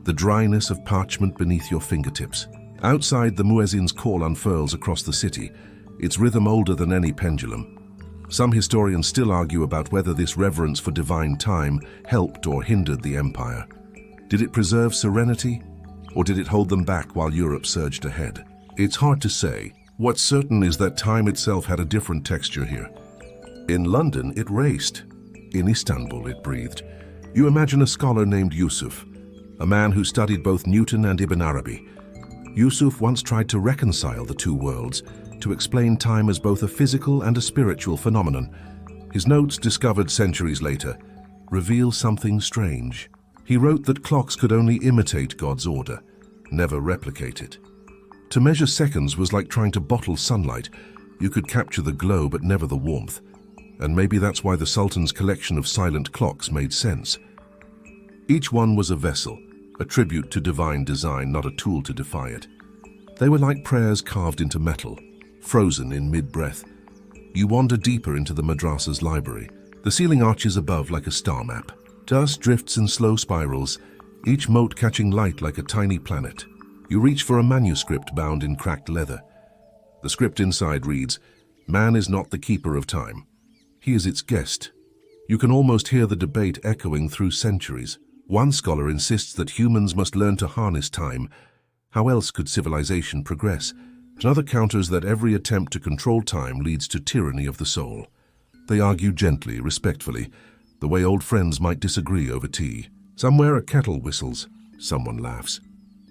the dryness of parchment beneath your fingertips. Outside, the muezzin's call unfurls across the city, its rhythm older than any pendulum. Some historians still argue about whether this reverence for divine time helped or hindered the empire. Did it preserve serenity, or did it hold them back while Europe surged ahead? It's hard to say. What's certain is that time itself had a different texture here. In London, it raced. In Istanbul, it breathed. You imagine a scholar named Yusuf, a man who studied both Newton and Ibn Arabi. Yusuf once tried to reconcile the two worlds, to explain time as both a physical and a spiritual phenomenon. His notes, discovered centuries later, reveal something strange. He wrote that clocks could only imitate God's order, never replicate it. To measure seconds was like trying to bottle sunlight. You could capture the glow but never the warmth. And maybe that's why the Sultan's collection of silent clocks made sense. Each one was a vessel, a tribute to divine design, not a tool to defy it. They were like prayers carved into metal, frozen in mid-breath. You wander deeper into the madrasa's library. The ceiling arches above like a star map. Dust drifts in slow spirals, each mote catching light like a tiny planet. You reach for a manuscript bound in cracked leather. The script inside reads, "Man is not the keeper of time. He is its guest." You can almost hear the debate echoing through centuries. One scholar insists that humans must learn to harness time. How else could civilization progress? Another counters that every attempt to control time leads to tyranny of the soul. They argue gently, respectfully, the way old friends might disagree over tea. Somewhere a kettle whistles. Someone laughs.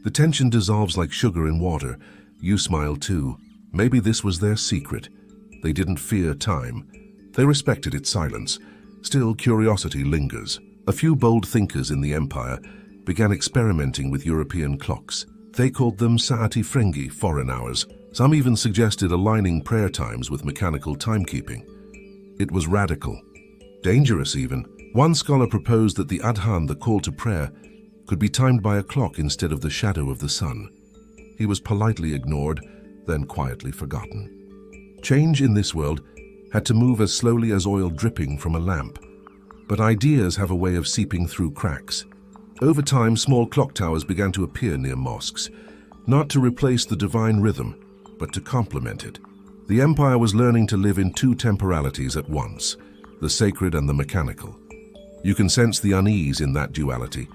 The tension dissolves like sugar in water. You smile too. Maybe this was their secret. They didn't fear time. They respected its silence. Still, curiosity lingers. A few bold thinkers in the empire began experimenting with European clocks. They called them Saati Frengi, foreign hours. Some even suggested aligning prayer times with mechanical timekeeping. It was radical, dangerous even. One scholar proposed that the adhan, the call to prayer, could be timed by a clock instead of the shadow of the sun. He was politely ignored, then quietly forgotten. Change in this world had to move as slowly as oil dripping from a lamp. But ideas have a way of seeping through cracks. Over time, small clock towers began to appear near mosques, not to replace the divine rhythm, but to complement it. The empire was learning to live in two temporalities at once, the sacred and the mechanical. You can sense the unease in that duality.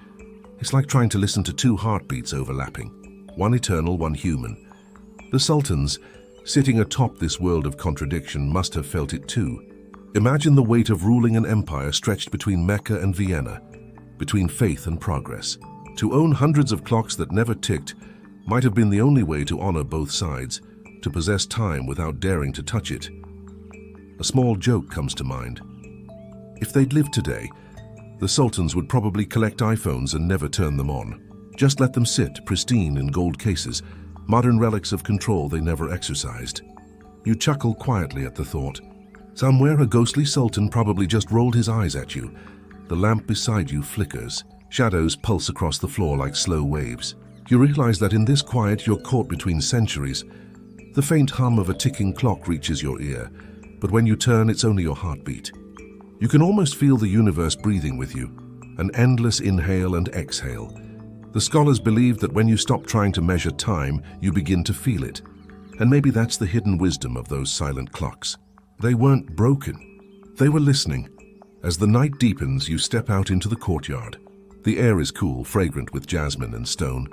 It's like trying to listen to two heartbeats overlapping, one eternal, one human. The sultans, sitting atop this world of contradiction, must have felt it too. Imagine the weight of ruling an empire stretched between Mecca and Vienna, between faith and progress. To own hundreds of clocks that never ticked might have been the only way to honor both sides, to possess time without daring to touch it. A small joke comes to mind. If they'd lived today, the sultans would probably collect iPhones and never turn them on. Just let them sit, pristine in gold cases, modern relics of control they never exercised. You chuckle quietly at the thought. Somewhere a ghostly sultan probably just rolled his eyes at you. The lamp beside you flickers. Shadows pulse across the floor like slow waves. You realize that in this quiet you're caught between centuries. The faint hum of a ticking clock reaches your ear, but when you turn, it's only your heartbeat. You can almost feel the universe breathing with you, an endless inhale and exhale. The scholars believe that when you stop trying to measure time, you begin to feel it. And maybe that's the hidden wisdom of those silent clocks. They weren't broken. They were listening. As the night deepens, you step out into the courtyard. The air is cool, fragrant with jasmine and stone.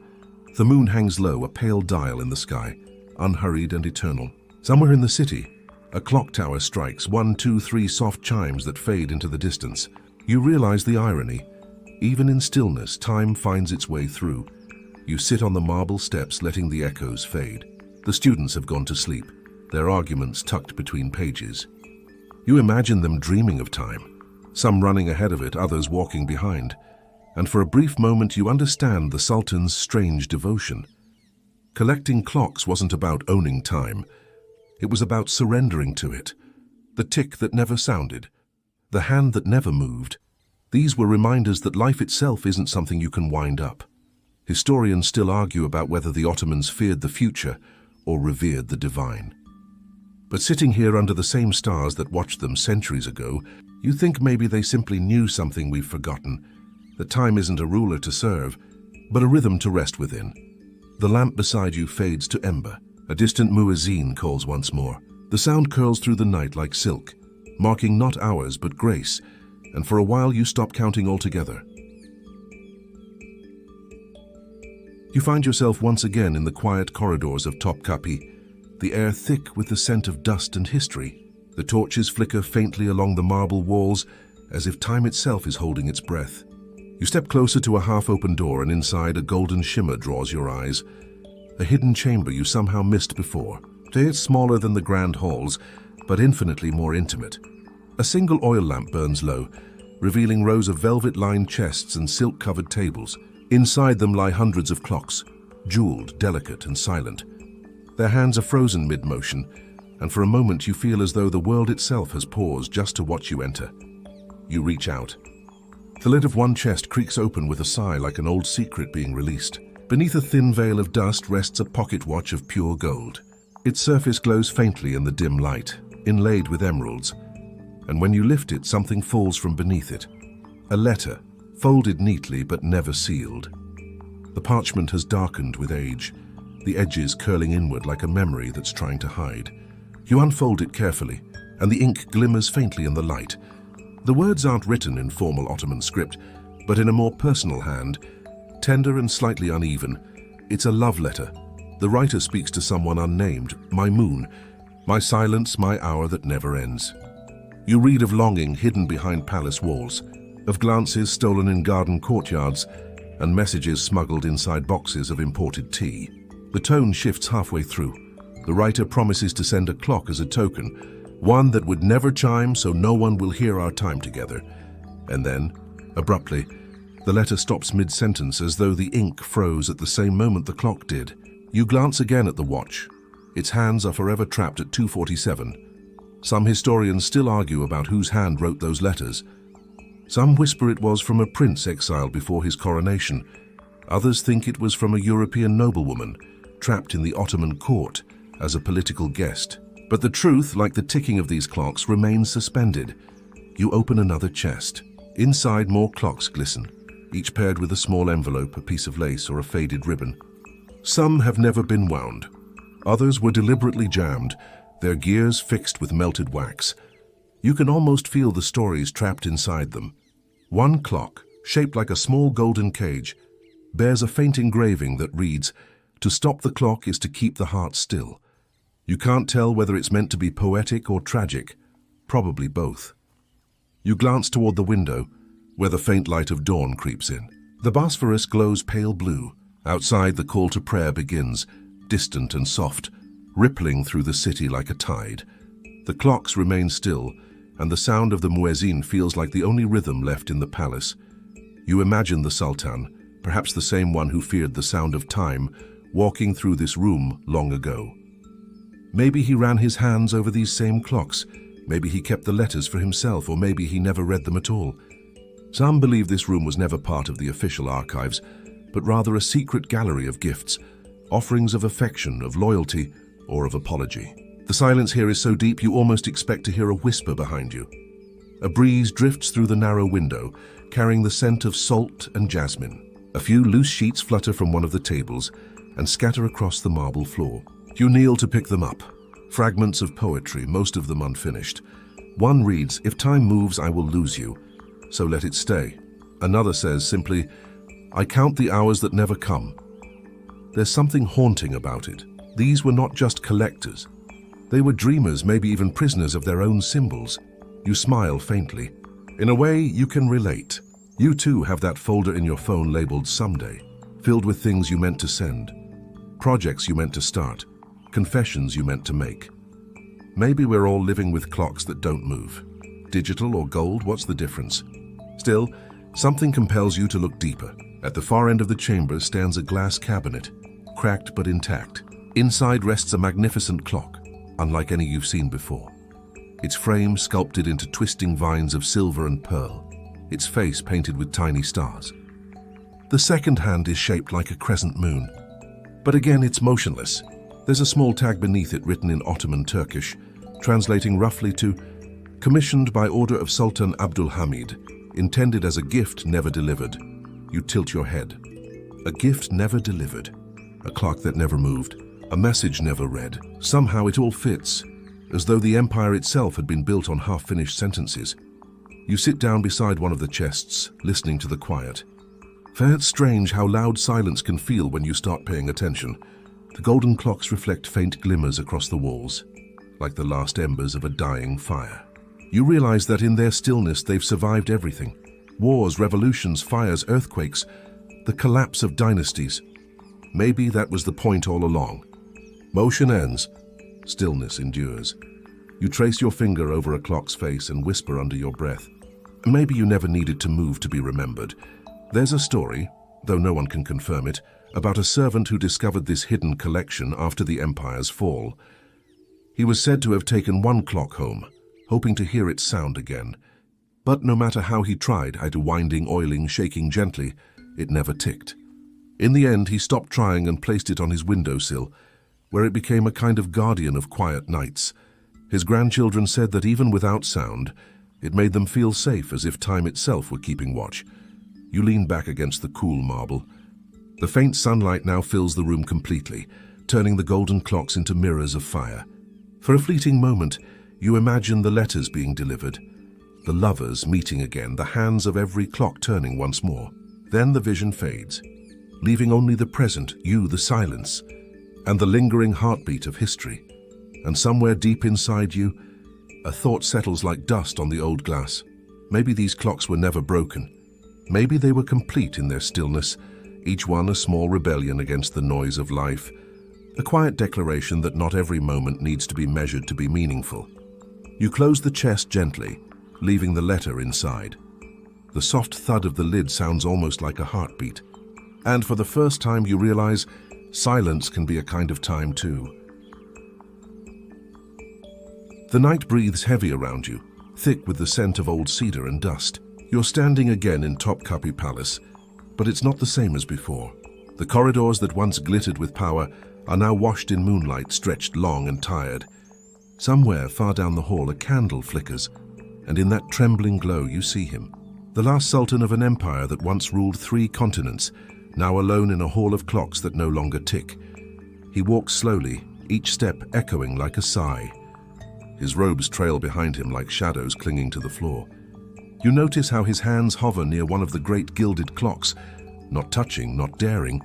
The moon hangs low, a pale dial in the sky, unhurried and eternal. Somewhere in the city, a clock tower strikes 1, 2, 3 soft chimes that fade into the distance. You realize the irony. Even in stillness, time finds its way through. You sit on the marble steps, letting the echoes fade. The students have gone to sleep, their arguments tucked between pages. You imagine them dreaming of time, some running ahead of it, others walking behind. And for a brief moment you understand the Sultan's strange devotion. Collecting clocks wasn't about owning time. It was about surrendering to it. The tick that never sounded, the hand that never moved. These were reminders that life itself isn't something you can wind up. Historians still argue about whether the Ottomans feared the future or revered the divine. But sitting here under the same stars that watched them centuries ago, you think maybe they simply knew something we've forgotten, that time isn't a ruler to serve, but a rhythm to rest within. The lamp beside you fades to ember. A distant muezzin calls once more. The sound curls through the night like silk, marking not hours but grace, and for a while you stop counting altogether. You find yourself once again in the quiet corridors of Topkapi, the air thick with the scent of dust and history. The torches flicker faintly along the marble walls, as if time itself is holding its breath. You step closer to a half-open door, and inside a golden shimmer draws your eyes. A hidden chamber you somehow missed before. Today it's smaller than the grand halls, but infinitely more intimate. A single oil lamp burns low, revealing rows of velvet-lined chests and silk-covered tables. Inside them lie hundreds of clocks, jeweled, delicate, and silent. Their hands are frozen mid-motion, and for a moment you feel as though the world itself has paused just to watch you enter. You reach out. The lid of one chest creaks open with a sigh, like an old secret being released. Beneath a thin veil of dust rests a pocket watch of pure gold. Its surface glows faintly in the dim light, inlaid with emeralds. And when you lift it, something falls from beneath it. A letter, folded neatly but never sealed. The parchment has darkened with age, the edges curling inward like a memory that's trying to hide. You unfold it carefully, and the ink glimmers faintly in the light. The words aren't written in formal Ottoman script, but in a more personal hand, tender and slightly uneven. It's a love letter. The writer speaks to someone unnamed, my moon, my silence, my hour that never ends. You read of longing hidden behind palace walls, of glances stolen in garden courtyards, and messages smuggled inside boxes of imported tea. The tone shifts halfway through. The writer promises to send a clock as a token, one that would never chime so no one will hear our time together. And then, abruptly, the letter stops mid-sentence as though the ink froze at the same moment the clock did. You glance again at the watch. Its hands are forever trapped at 2:47. Some historians still argue about whose hand wrote those letters. Some whisper it was from a prince exiled before his coronation. Others think it was from a European noblewoman, trapped in the Ottoman court as a political guest. But the truth, like the ticking of these clocks, remains suspended. You open another chest. Inside, more clocks glisten, each paired with a small envelope, a piece of lace, or a faded ribbon. Some have never been wound. Others were deliberately jammed, their gears fixed with melted wax. You can almost feel the stories trapped inside them. One clock, shaped like a small golden cage, bears a faint engraving that reads, "To stop the clock is to keep the heart still." You can't tell whether it's meant to be poetic or tragic, probably both. You glance toward the window, where the faint light of dawn creeps in. The Bosphorus glows pale blue. Outside, the call to prayer begins, distant and soft, rippling through the city like a tide. The clocks remain still, and the sound of the muezzin feels like the only rhythm left in the palace. You imagine the Sultan, perhaps the same one who feared the sound of time, walking through this room long ago. Maybe he ran his hands over these same clocks. Maybe he kept the letters for himself, or maybe he never read them at all. Some believe this room was never part of the official archives, but rather a secret gallery of gifts, offerings of affection, of loyalty, or of apology. The silence here is so deep you almost expect to hear a whisper behind you. A breeze drifts through the narrow window, carrying the scent of salt and jasmine. A few loose sheets flutter from one of the tables and scatter across the marble floor. You kneel to pick them up. Fragments of poetry, most of them unfinished. One reads, "If time moves, I will lose you, so let it stay." Another says simply, "I count the hours that never come." There's something haunting about it. These were not just collectors. They were dreamers, maybe even prisoners of their own symbols. You smile faintly. In a way, you can relate. You too have that folder in your phone labeled Someday, filled with things you meant to send, projects you meant to start, confessions you meant to make. Maybe we're all living with clocks that don't move. Digital or gold, what's the difference? Still, something compels you to look deeper. At the far end of the chamber stands a glass cabinet, cracked but intact. Inside rests a magnificent clock, unlike any you've seen before. Its frame sculpted into twisting vines of silver and pearl, its face painted with tiny stars. The second hand is shaped like a crescent moon, but again it's motionless. There's a small tag beneath it written in Ottoman Turkish, translating roughly to "Commissioned by order of Sultan Abdul Hamid, intended as a gift never delivered." You tilt your head. A gift never delivered, a clock that never moved, a message never read. Somehow it all fits, as though the empire itself had been built on half-finished sentences. You sit down beside one of the chests, listening to the quiet. It's strange how loud silence can feel when you start paying attention. The golden clocks reflect faint glimmers across the walls, like the last embers of a dying fire. You realize that in their stillness they've survived everything. Wars, revolutions, fires, earthquakes, the collapse of dynasties. Maybe that was the point all along. Motion ends, stillness endures. You trace your finger over a clock's face and whisper under your breath. Maybe you never needed to move to be remembered. There's a story, though no one can confirm it, about a servant who discovered this hidden collection after the empire's fall. He was said to have taken one clock home, hoping to hear its sound again. But no matter how he tried, either winding, oiling, shaking gently, it never ticked. In the end, he stopped trying and placed it on his windowsill, where it became a kind of guardian of quiet nights. His grandchildren said that even without sound, it made them feel safe, as if time itself were keeping watch. You lean back against the cool marble. The faint sunlight now fills the room completely, turning the golden clocks into mirrors of fire. For a fleeting moment, you imagine the letters being delivered, the lovers meeting again, the hands of every clock turning once more. Then the vision fades, leaving only the present, you, the silence, and the lingering heartbeat of history. And somewhere deep inside you, a thought settles like dust on the old glass. Maybe these clocks were never broken. Maybe they were complete in their stillness, each one a small rebellion against the noise of life, a quiet declaration that not every moment needs to be measured to be meaningful. You close the chest gently, leaving the letter inside. The soft thud of the lid sounds almost like a heartbeat. And for the first time you realize silence can be a kind of time too. The night breathes heavy around you, thick with the scent of old cedar and dust. You're standing again in Topkapi Palace, but it's not the same as before. The corridors that once glittered with power are now washed in moonlight, stretched long and tired. Somewhere far down the hall a candle flickers, and in that trembling glow you see him. The last sultan of an empire that once ruled 3 continents, now alone in a hall of clocks that no longer tick. He walks slowly, each step echoing like a sigh. His robes trail behind him like shadows clinging to the floor. You notice how his hands hover near one of the great gilded clocks, not touching, not daring,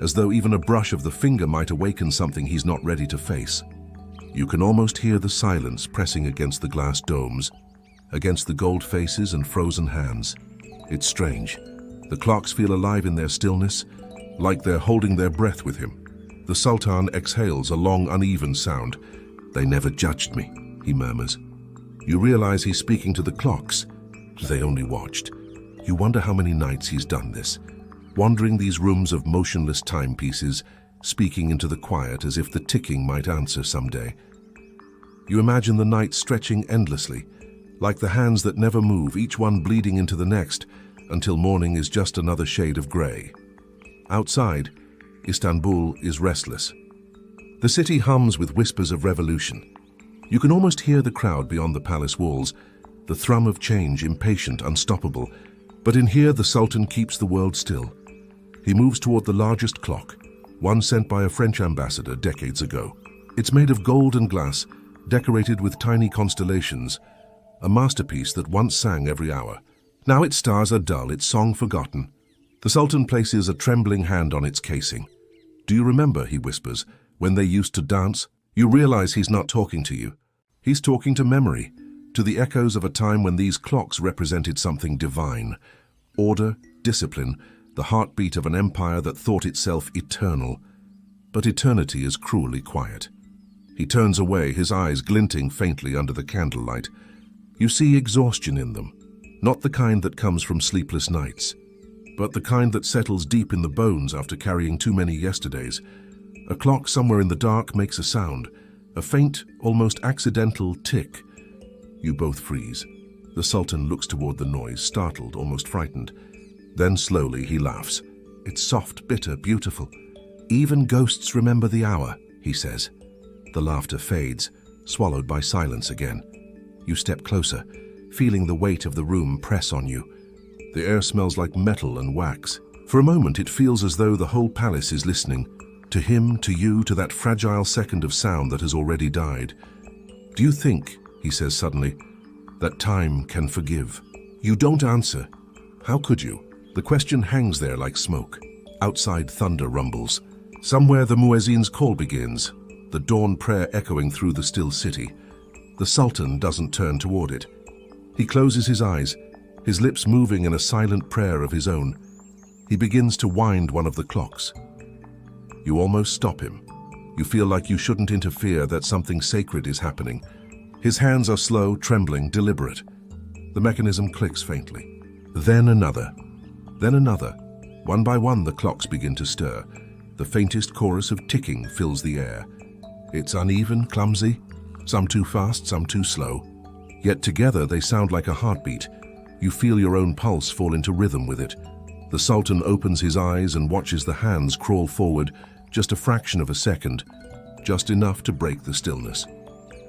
as though even a brush of the finger might awaken something he's not ready to face. You can almost hear the silence pressing against the glass domes, against the gold faces and frozen hands. It's strange. The clocks feel alive in their stillness, like they're holding their breath with him. The Sultan exhales a long, uneven sound. "They never judged me," he murmurs. You realize he's speaking to the clocks. They only watched. You wonder how many nights he's done this, wandering these rooms of motionless timepieces, speaking into the quiet as if the ticking might answer someday. You imagine the night stretching endlessly, like the hands that never move, each one bleeding into the next, until morning is just another shade of grey. Outside, Istanbul is restless. The city hums with whispers of revolution. You can almost hear the crowd beyond the palace walls, the thrum of change, impatient, unstoppable. But in here, the Sultan keeps the world still. He moves toward the largest clock, one sent by a French ambassador decades ago. It's made of gold and glass, decorated with tiny constellations, a masterpiece that once sang every hour. Now its stars are dull, its song forgotten. The Sultan places a trembling hand on its casing. "Do you remember," he whispers, "when they used to dance?" You realize he's not talking to you. He's talking to memory, to the echoes of a time when these clocks represented something divine. Order, discipline, the heartbeat of an empire that thought itself eternal. But eternity is cruelly quiet. He turns away, his eyes glinting faintly under the candlelight. You see exhaustion in them, not the kind that comes from sleepless nights, but the kind that settles deep in the bones after carrying too many yesterdays. A clock somewhere in the dark makes a sound, a faint, almost accidental tick. You both freeze. The Sultan looks toward the noise, startled, almost frightened. Then slowly he laughs. It's soft, bitter, beautiful. Even ghosts remember the hour, he says. The laughter fades, swallowed by silence again. You step closer, feeling the weight of the room press on you. The air smells like metal and wax. For a moment it feels as though the whole palace is listening. To him, to you, to that fragile second of sound that has already died. Do you think, he says suddenly, that time can forgive? You don't answer. How could you? The question hangs there like smoke. Outside thunder rumbles. Somewhere the muezzin's call begins, the dawn prayer echoing through the still city. The Sultan doesn't turn toward it. He closes his eyes, his lips moving in a silent prayer of his own. He begins to wind one of the clocks. You almost stop him. You feel like you shouldn't interfere, that something sacred is happening. His hands are slow, trembling, deliberate. The mechanism clicks faintly. Then another. Then another. One by one the clocks begin to stir. The faintest chorus of ticking fills the air. It's uneven, clumsy, some too fast, some too slow. Yet together they sound like a heartbeat. You feel your own pulse fall into rhythm with it. The Sultan opens his eyes and watches the hands crawl forward, just a fraction of a second, just enough to break the stillness.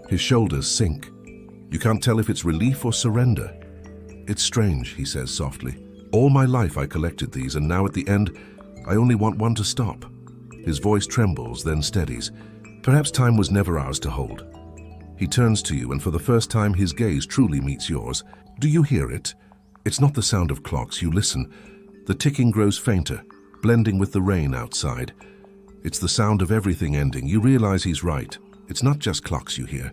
His shoulders sink. You can't tell if it's relief or surrender. It's strange, he says softly. All my life I collected these, and now at the end, I only want one to stop. His voice trembles, then steadies. Perhaps time was never ours to hold. He turns to you, and for the first time his gaze truly meets yours. Do you hear it? It's not the sound of clocks. You listen. The ticking grows fainter, blending with the rain outside. It's the sound of everything ending. You realize he's right. It's not just clocks you hear.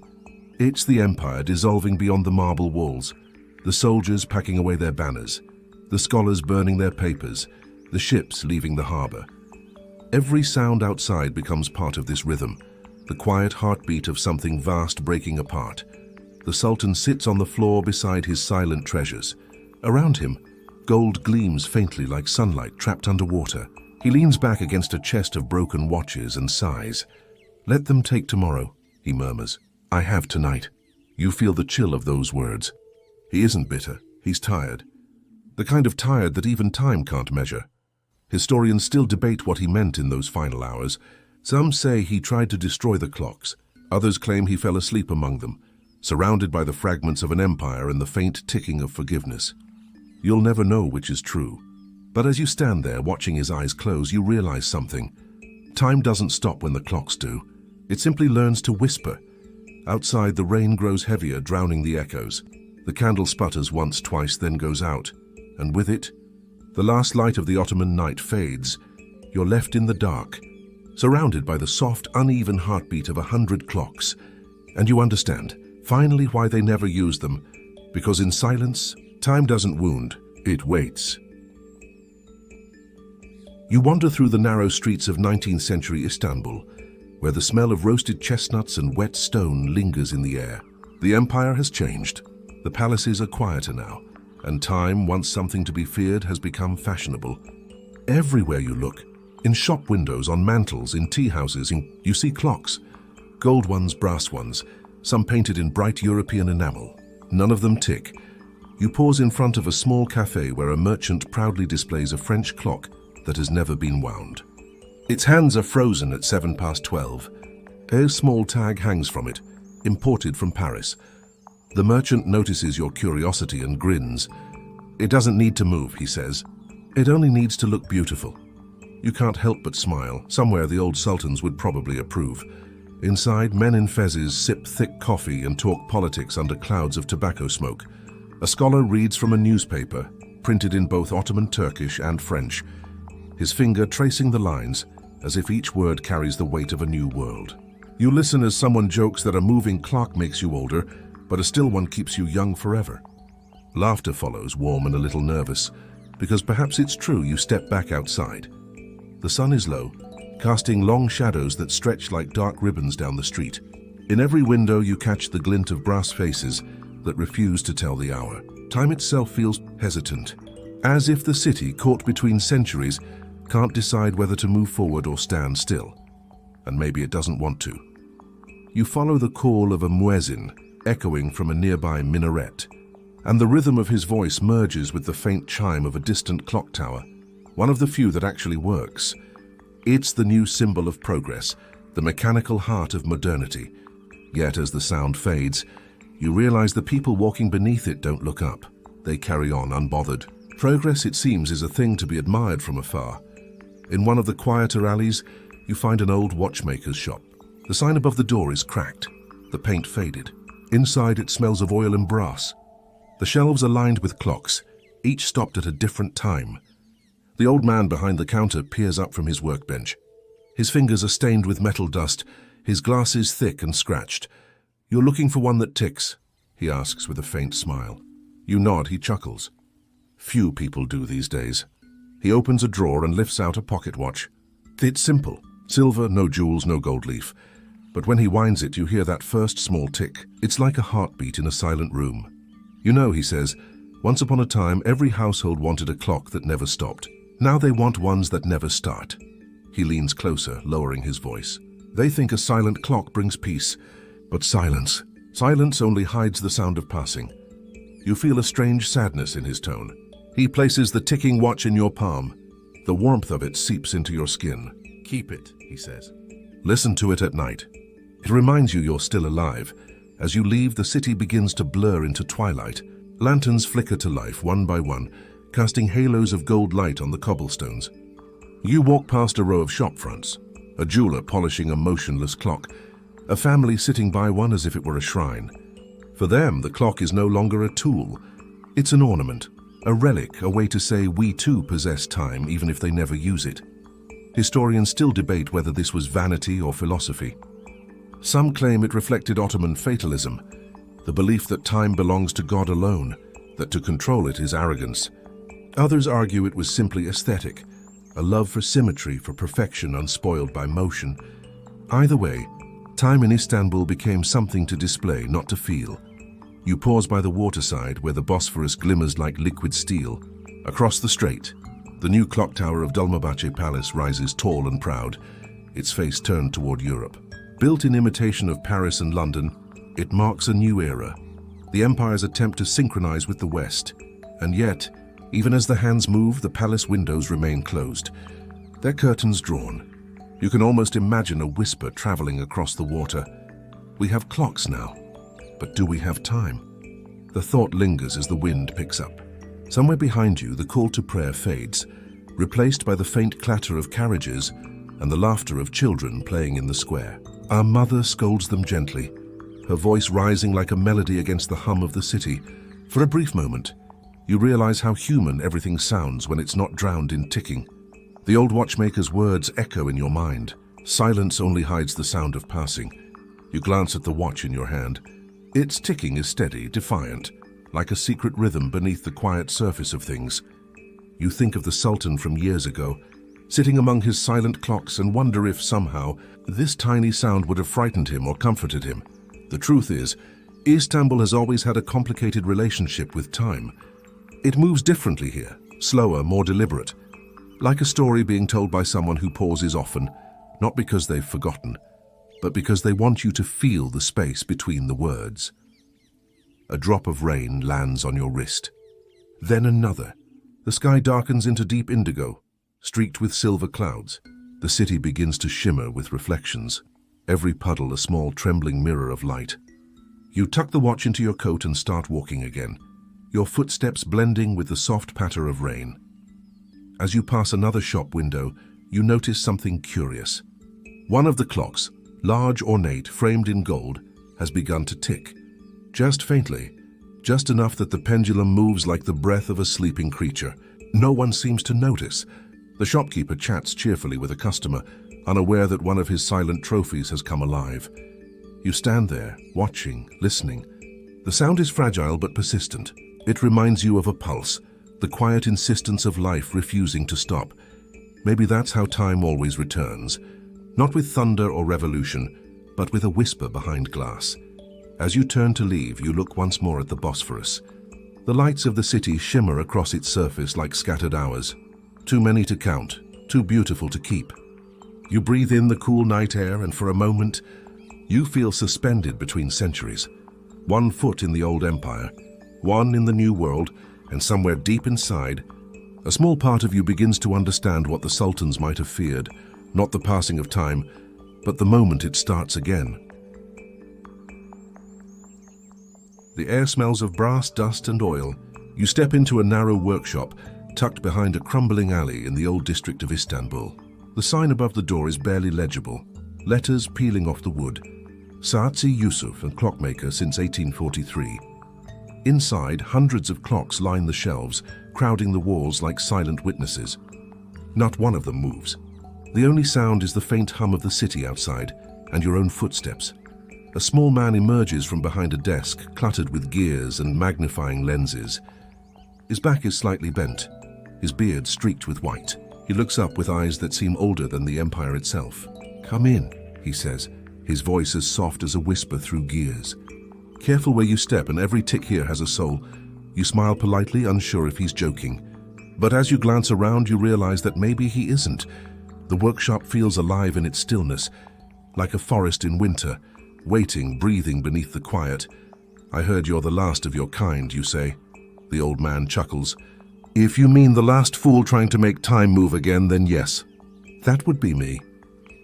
It's the empire dissolving beyond the marble walls, the soldiers packing away their banners, the scholars burning their papers, the ships leaving the harbor. Every sound outside becomes part of this rhythm, the quiet heartbeat of something vast breaking apart. The Sultan sits on the floor beside his silent treasures. Around him, gold gleams faintly like sunlight trapped underwater. He leans back against a chest of broken watches and sighs. Let them take tomorrow, he murmurs. I have tonight. You feel the chill of those words. He isn't bitter. He's tired. The kind of tired that even time can't measure. Historians still debate what he meant in those final hours. Some say he tried to destroy the clocks. Others claim he fell asleep among them, surrounded by the fragments of an empire and the faint ticking of forgiveness. You'll never know which is true. But as you stand there watching his eyes close, you realize something. Time doesn't stop when the clocks do. It simply learns to whisper. Outside, the rain grows heavier, drowning the echoes. The candle sputters once, twice, then goes out. And with it, the last light of the Ottoman night fades. You're left in the dark, surrounded by the soft, uneven heartbeat of 100 clocks. And you understand, finally, why they never used them. Because in silence, time doesn't wound, it waits. You wander through the narrow streets of 19th century Istanbul, where the smell of roasted chestnuts and wet stone lingers in the air. The empire has changed. The palaces are quieter now, and time, once something to be feared, has become fashionable. Everywhere you look, in shop windows, on mantels, in tea houses, you see clocks. Gold ones, brass ones, some painted in bright European enamel. None of them tick. You pause in front of a small cafe where a merchant proudly displays a French clock that has never been wound. Its hands are frozen at 12:07. A small tag hangs from it, imported from Paris. The merchant notices your curiosity and grins. It doesn't need to move, he says. It only needs to look beautiful. You can't help but smile. Somewhere the old sultans would probably approve. Inside, men in fezzes sip thick coffee and talk politics under clouds of tobacco smoke. A scholar reads from a newspaper, printed in both Ottoman Turkish and French, his finger tracing the lines as if each word carries the weight of a new world. You listen as someone jokes that a moving clock makes you older, but a still one keeps you young forever. Laughter follows, warm and a little nervous, because perhaps it's true you step back outside. The sun is low, casting long shadows that stretch like dark ribbons down the street. In every window you catch the glint of brass faces that refuse to tell the hour. Time itself feels hesitant, as if the city, caught between centuries, can't decide whether to move forward or stand still. And maybe it doesn't want to. You follow the call of a muezzin, echoing from a nearby minaret, and the rhythm of his voice merges with the faint chime of a distant clock tower, one of the few that actually works. It's the new symbol of progress, the mechanical heart of modernity. Yet as the sound fades, you realize the people walking beneath it don't look up. They carry on unbothered. Progress, it seems, is a thing to be admired from afar. In one of the quieter alleys, you find an old watchmaker's shop. The sign above the door is cracked, the paint faded. Inside it smells of oil and brass. The shelves are lined with clocks, each stopped at a different time. The old man behind the counter peers up from his workbench. His fingers are stained with metal dust, his glasses thick and scratched. "You're looking for one that ticks?" he asks with a faint smile. You nod, he chuckles. Few people do these days. He opens a drawer and lifts out a pocket watch. It's simple. Silver, no jewels, no gold leaf. But when he winds it, you hear that first small tick. It's like a heartbeat in a silent room. "You know," he says, "once upon a time, every household wanted a clock that never stopped. Now they want ones that never start." He leans closer, lowering his voice. "They think a silent clock brings peace, but silence only hides the sound of passing." You feel a strange sadness in his tone. He places the ticking watch in your palm. The warmth of it seeps into your skin. "Keep it," he says. "Listen to it at night. It reminds you you're still alive. As you leave, the city begins to blur into twilight. Lanterns flicker to life one by one, casting halos of gold light on the cobblestones. You walk past a row of shop fronts, a jeweler polishing a motionless clock, a family sitting by one as if it were a shrine. For them, the clock is no longer a tool. It's an ornament, a relic, a way to say we too possess time even if they never use it. Historians still debate whether this was vanity or philosophy. Some claim it reflected Ottoman fatalism, the belief that time belongs to God alone, that to control it is arrogance. Others argue it was simply aesthetic, a love for symmetry, for perfection unspoiled by motion. Either way, time in Istanbul became something to display, not to feel. You pause by the waterside where the Bosphorus glimmers like liquid steel. Across the strait, the new clock tower of Dolmabahce Palace rises tall and proud, its face turned toward Europe. Built in imitation of Paris and London, it marks a new era. The empire's attempt to synchronize with the West. And yet, even as the hands move, the palace windows remain closed, their curtains drawn. You can almost imagine a whisper traveling across the water. We have clocks now, but do we have time? The thought lingers as the wind picks up. Somewhere behind you, the call to prayer fades, replaced by the faint clatter of carriages and the laughter of children playing in the square. Our mother scolds them gently, her voice rising like a melody against the hum of the city. For a brief moment, you realize how human everything sounds when it's not drowned in ticking. The old watchmaker's words echo in your mind. Silence only hides the sound of passing. You glance at the watch in your hand. Its ticking is steady, defiant, like a secret rhythm beneath the quiet surface of things. You think of the Sultan from years ago, sitting among his silent clocks, and wonder if somehow this tiny sound would have frightened him or comforted him. The truth is, Istanbul has always had a complicated relationship with time. It moves differently here, slower, more deliberate. Like a story being told by someone who pauses often, not because they've forgotten, but because they want you to feel the space between the words. A drop of rain lands on your wrist. Then another. The sky darkens into deep indigo, streaked with silver clouds. The city begins to shimmer with reflections, every puddle a small trembling mirror of light. You tuck the watch into your coat and start walking again, your footsteps blending with the soft patter of rain. As you pass another shop window, you notice something curious. One of the clocks, large, ornate, framed in gold, has begun to tick. Just faintly, just enough that the pendulum moves like the breath of a sleeping creature. No one seems to notice. The shopkeeper chats cheerfully with a customer, unaware that one of his silent trophies has come alive. You stand there, watching, listening, The sound is fragile but persistent. It reminds you of a pulse, the quiet insistence of life refusing to stop. Maybe that's how time always returns, not with thunder or revolution, but with a whisper behind glass. As you turn to leave, you look once more at the Bosphorus. The lights of the city shimmer across its surface like scattered hours. Too many to count, too beautiful to keep. You breathe in the cool night air, and for a moment, you feel suspended between centuries. One foot in the old empire, one in the new world, and somewhere deep inside, a small part of you begins to understand what the sultans might have feared, not the passing of time, but the moment it starts again. The air smells of brass, dust, and oil. You step into a narrow workshop tucked behind a crumbling alley in the old district of Istanbul. The sign above the door is barely legible, letters peeling off the wood. Saatçi Yusuf, a clockmaker since 1843. Inside, hundreds of clocks line the shelves, crowding the walls like silent witnesses. Not one of them moves. The only sound is the faint hum of the city outside, and your own footsteps. A small man emerges from behind a desk, cluttered with gears and magnifying lenses. His back is slightly bent, his beard streaked with white. He looks up with eyes that seem older than the empire itself. "Come in," he says, his voice as soft as a whisper through gears. Careful where you step, and every tick here has a soul. You smile politely, unsure if he's joking. But as you glance around, you realize that maybe he isn't. The workshop feels alive in its stillness, like a forest in winter, waiting, breathing beneath the quiet. "I heard you're the last of your kind," you say. The old man chuckles. "If you mean the last fool trying to make time move again, then yes. That would be me."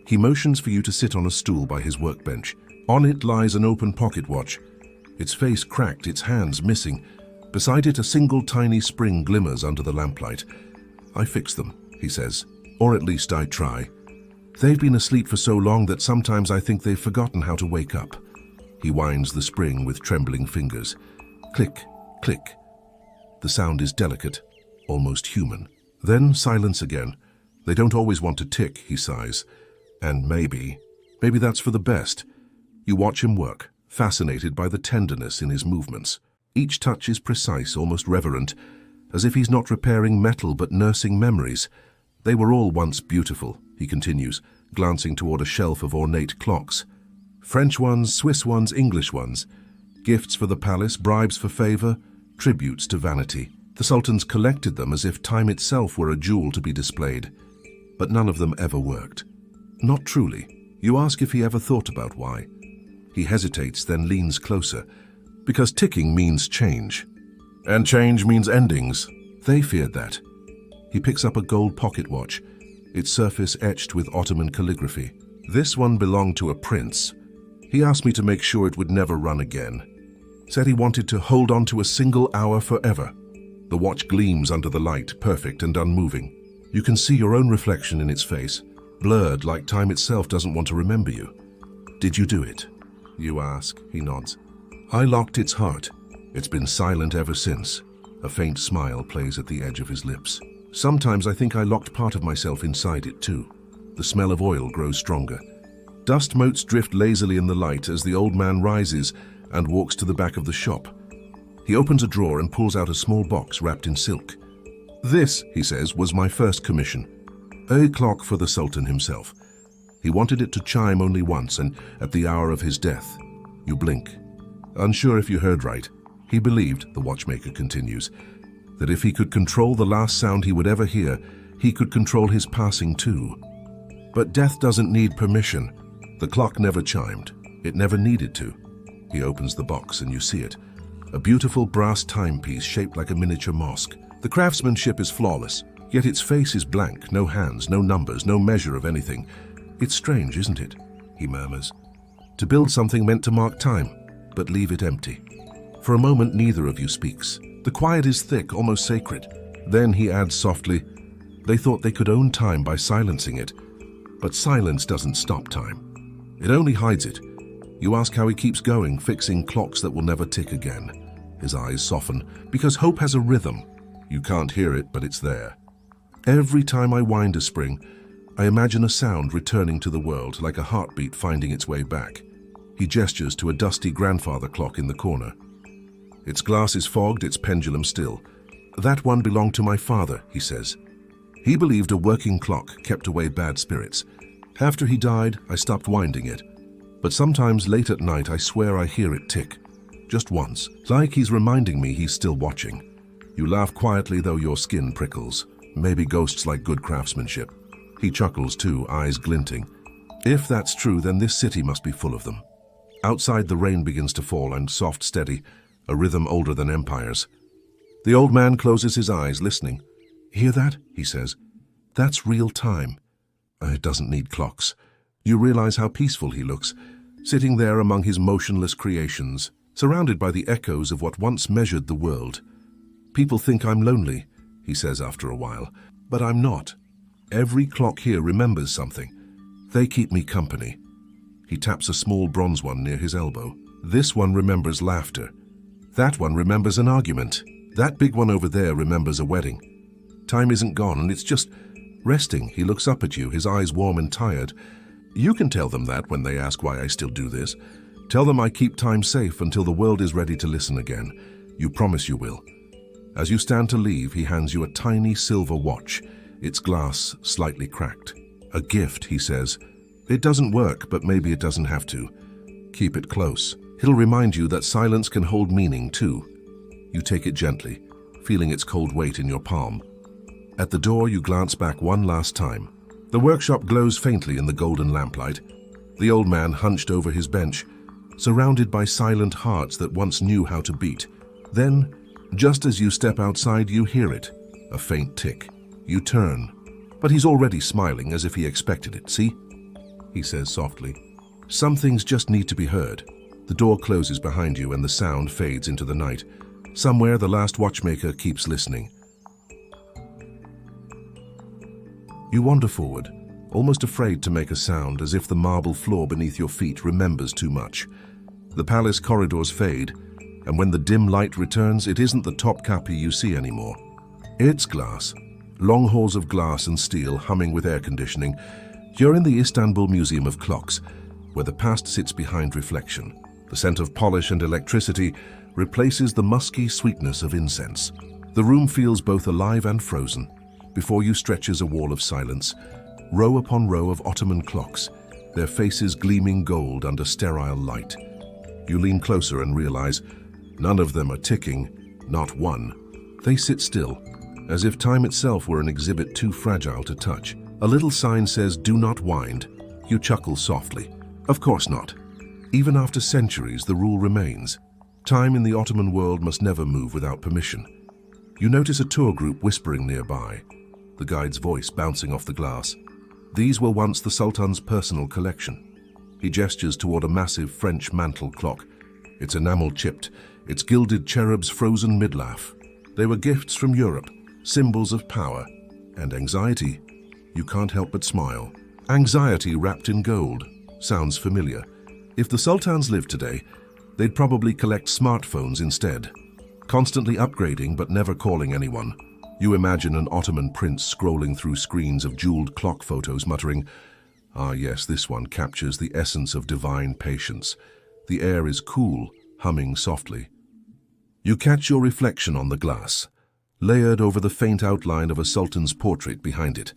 He motions for you to sit on a stool by his workbench. On it lies an open pocket watch. Its face cracked, its hands missing. Beside it, a single tiny spring glimmers under the lamplight. "I fix them," he says. "Or at least I try. They've been asleep for so long that sometimes I think they've forgotten how to wake up." He winds the spring with trembling fingers. Click, click. The sound is delicate, almost human. Then silence again. "They don't always want to tick," he sighs. "And maybe that's for the best." You watch him work, fascinated by the tenderness in his movements. Each touch is precise, almost reverent, as if he's not repairing metal but nursing memories. "They were all once beautiful," he continues, glancing toward a shelf of ornate clocks. "French ones, Swiss ones, English ones. Gifts for the palace, bribes for favor, tributes to vanity. The sultans collected them as if time itself were a jewel to be displayed. But none of them ever worked. Not truly." You ask if he ever thought about why. He hesitates, then leans closer. "Because ticking means change. And change means endings." They feared that. He picks up a gold pocket watch, its surface etched with Ottoman calligraphy. "This one belonged to a prince. He asked me to make sure it would never run again. Said he wanted to hold on to a single hour forever." The watch gleams under the light, perfect and unmoving. You can see your own reflection in its face, blurred like time itself doesn't want to remember you. "Did you do it?" you ask. He nods. "I locked its heart. It's been silent ever since." A faint smile plays at the edge of his lips. "Sometimes I think I locked part of myself inside it too." The smell of oil grows stronger. Dust motes drift lazily in the light as the old man rises and walks to the back of the shop. He opens a drawer and pulls out a small box wrapped in silk. "This," he says, "was my first commission. A clock for the Sultan himself. He wanted it to chime only once, and at the hour of his death." You blink. Unsure if you heard right. He believed, the watchmaker continues, that if he could control the last sound he would ever hear, he could control his passing too. But death doesn't need permission. The clock never chimed. It never needed to. He opens the box and you see it. A beautiful brass timepiece shaped like a miniature mosque. The craftsmanship is flawless, yet its face is blank, no hands, no numbers, no measure of anything. "It's strange, isn't it?" he murmurs. "To build something meant to mark time, but leave it empty." For a moment, neither of you speaks. The quiet is thick, almost sacred. Then he adds softly, "They thought they could own time by silencing it. But silence doesn't stop time. It only hides it." You ask how he keeps going, fixing clocks that will never tick again. His eyes soften. "Because hope has a rhythm. You can't hear it, but it's there. Every time I wind a spring, I imagine a sound returning to the world, like a heartbeat finding its way back." He gestures to a dusty grandfather clock in the corner. Its glass is fogged, its pendulum still. That one belonged to my father, he says. He believed a working clock kept away bad spirits. After he died, I stopped winding it. But sometimes late at night, I swear I hear it tick. Just once, like he's reminding me he's still watching. You laugh quietly, though your skin prickles. Maybe ghosts like good craftsmanship. He chuckles too, eyes glinting. If that's true, then this city must be full of them. Outside, the rain begins to fall, and soft, steady, a rhythm older than empires. The old man closes his eyes, listening. Hear that? He says. That's real time. It doesn't need clocks. You realize how peaceful he looks, sitting there among his motionless creations, surrounded by the echoes of what once measured the world. People think I'm lonely, he says after a while, but I'm not. Every clock here remembers something. They keep me company. He taps a small bronze one near his elbow. This one remembers laughter. That one remembers an argument. That big one over there remembers a wedding. Time isn't gone, and it's just resting. He looks up at you, his eyes warm and tired. You can tell them that when they ask why I still do this. Tell them I keep time safe until the world is ready to listen again. You promise you will. As you stand to leave, he hands you a tiny silver watch, its glass slightly cracked. A gift, he says. It doesn't work, but maybe it doesn't have to. Keep it close. It'll remind you that silence can hold meaning too. You take it gently, feeling its cold weight in your palm. At the door, you glance back one last time. The workshop glows faintly in the golden lamplight. The old man hunched over his bench, surrounded by silent hearts that once knew how to beat. Then, just as you step outside, you hear it, a faint tick. You turn, but he's already smiling as if he expected it. See? He says softly. Some things just need to be heard. The door closes behind you and the sound fades into the night. Somewhere the last watchmaker keeps listening. You wander forward, almost afraid to make a sound, as if the marble floor beneath your feet remembers too much. The palace corridors fade, and when the dim light returns, it isn't the Topkapi you see anymore. It's glass. Long halls of glass and steel humming with air conditioning. You're in the Istanbul Museum of Clocks, where the past sits behind reflection. The scent of polish and electricity replaces the musky sweetness of incense. The room feels both alive and frozen. Before you stretches a wall of silence, row upon row of Ottoman clocks, their faces gleaming gold under sterile light. You lean closer and realize none of them are ticking, not one. They sit still, as if time itself were an exhibit too fragile to touch. A little sign says, "Do not wind." You chuckle softly. Of course not. Even after centuries, the rule remains. Time in the Ottoman world must never move without permission. You notice a tour group whispering nearby, the guide's voice bouncing off the glass. These were once the Sultan's personal collection. He gestures toward a massive French mantle clock. Its enamel chipped, its gilded cherubs frozen mid-laugh. They were gifts from Europe, symbols of power and anxiety. You can't help but smile. Anxiety wrapped in gold. Sounds familiar. If the Sultans lived today, they'd probably collect smartphones instead, constantly upgrading but never calling anyone. You imagine an Ottoman prince scrolling through screens of jeweled clock photos, muttering, "Ah yes, this one captures the essence of divine patience." The air is cool, humming softly. You catch your reflection on the glass, layered over the faint outline of a sultan's portrait behind it.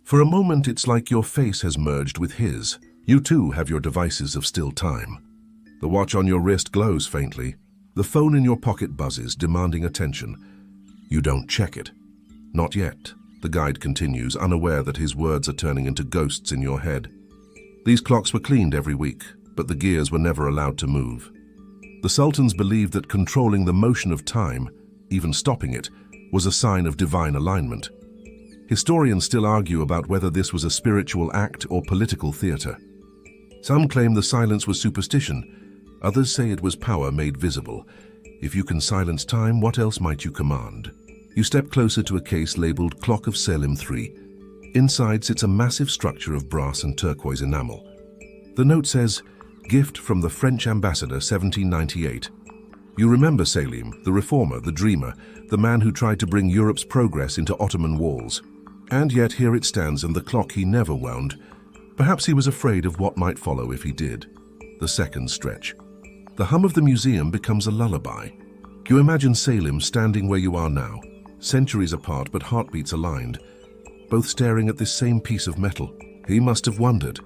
For a moment, it's like your face has merged with his. You too have your devices of still time. The watch on your wrist glows faintly. The phone in your pocket buzzes, demanding attention. You don't check it. Not yet, the guide continues, unaware that his words are turning into ghosts in your head. These clocks were cleaned every week, but the gears were never allowed to move. The Sultans believed that controlling the motion of time, even stopping it, was a sign of divine alignment. Historians still argue about whether this was a spiritual act or political theater. Some claim the silence was superstition. Others say it was power made visible. If you can silence time, what else might you command? You step closer to a case labeled Clock of Selim III. Inside sits a massive structure of brass and turquoise enamel. The note says, "Gift from the French ambassador, 1798. You remember Selim, the reformer, the dreamer, the man who tried to bring Europe's progress into Ottoman walls. And yet here it stands, and the clock he never wound. Perhaps he was afraid of what might follow if he did." The seconds stretch. The hum of the museum becomes a lullaby. You imagine Salim standing where you are now, centuries apart but heartbeats aligned, both staring at this same piece of metal. He must have wondered,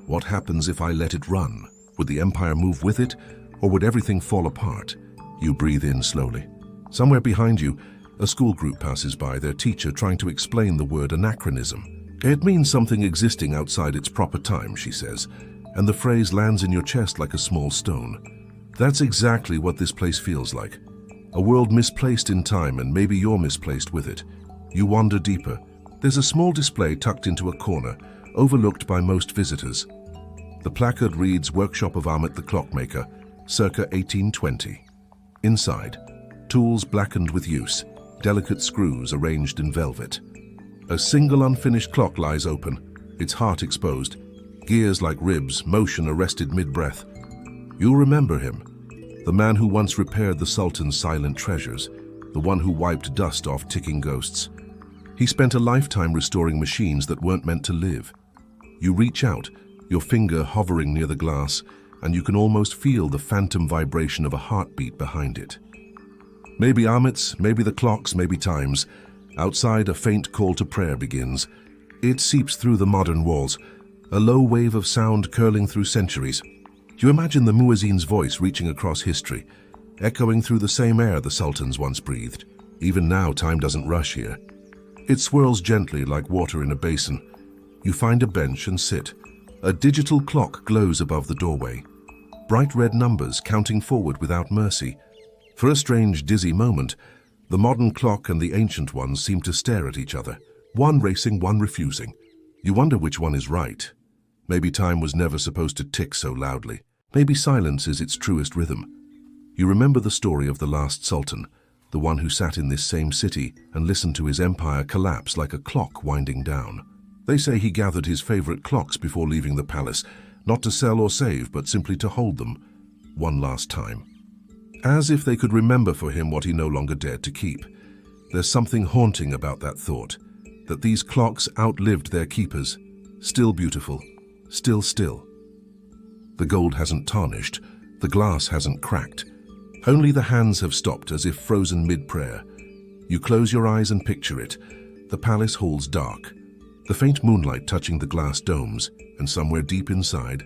what happens if I let it run? Would the empire move with it, or would everything fall apart? You breathe in slowly. Somewhere behind you, a school group passes by, their teacher trying to explain the word anachronism. It means something existing outside its proper time, she says, and the phrase lands in your chest like a small stone. That's exactly what this place feels like. A world misplaced in time, and maybe you're misplaced with it. You wander deeper. There's a small display tucked into a corner, overlooked by most visitors. The placard reads Workshop of Ahmet the Clockmaker, circa 1820. Inside, tools blackened with use, delicate screws arranged in velvet. A single unfinished clock lies open, its heart exposed, gears like ribs, motion arrested mid-breath. You'll remember him, the man who once repaired the Sultan's silent treasures, the one who wiped dust off ticking ghosts. He spent a lifetime restoring machines that weren't meant to live. You reach out, your finger hovering near the glass, and you can almost feel the phantom vibration of a heartbeat behind it. Maybe Ahmet's, maybe the clock's, maybe time's. Outside, a faint call to prayer begins. It seeps through the modern walls, a low wave of sound curling through centuries. You imagine the muezzin's voice reaching across history, echoing through the same air the Sultans once breathed. Even now, time doesn't rush here. It swirls gently like water in a basin. You find a bench and sit. A digital clock glows above the doorway. Bright red numbers counting forward without mercy. For a strange, dizzy moment, the modern clock and the ancient one seem to stare at each other, one racing, one refusing. You wonder which one is right. Maybe time was never supposed to tick so loudly. Maybe silence is its truest rhythm. You remember the story of the last sultan, the one who sat in this same city and listened to his empire collapse like a clock winding down. They say he gathered his favorite clocks before leaving the palace, not to sell or save, but simply to hold them, one last time. As if they could remember for him what he no longer dared to keep. There's something haunting about that thought, that these clocks outlived their keepers, still beautiful, still still. The gold hasn't tarnished, the glass hasn't cracked. Only the hands have stopped as if frozen mid-prayer. You close your eyes and picture it. The palace hall's dark, the faint moonlight touching the glass domes, and somewhere deep inside,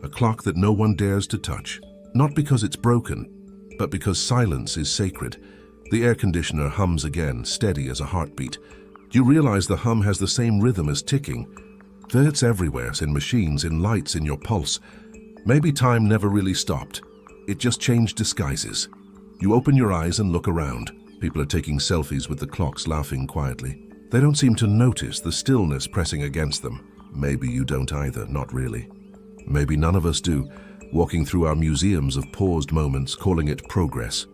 a clock that no one dares to touch. Not because it's broken, but because silence is sacred. The air conditioner hums again, steady as a heartbeat. You realize the hum has the same rhythm as ticking. It's everywhere, in machines, in lights, in your pulse. Maybe time never really stopped. It just changed disguises. You open your eyes and look around. People are taking selfies with the clocks, laughing quietly. They don't seem to notice the stillness pressing against them. Maybe you don't either, not really. Maybe none of us do, walking through our museums of paused moments, calling it progress.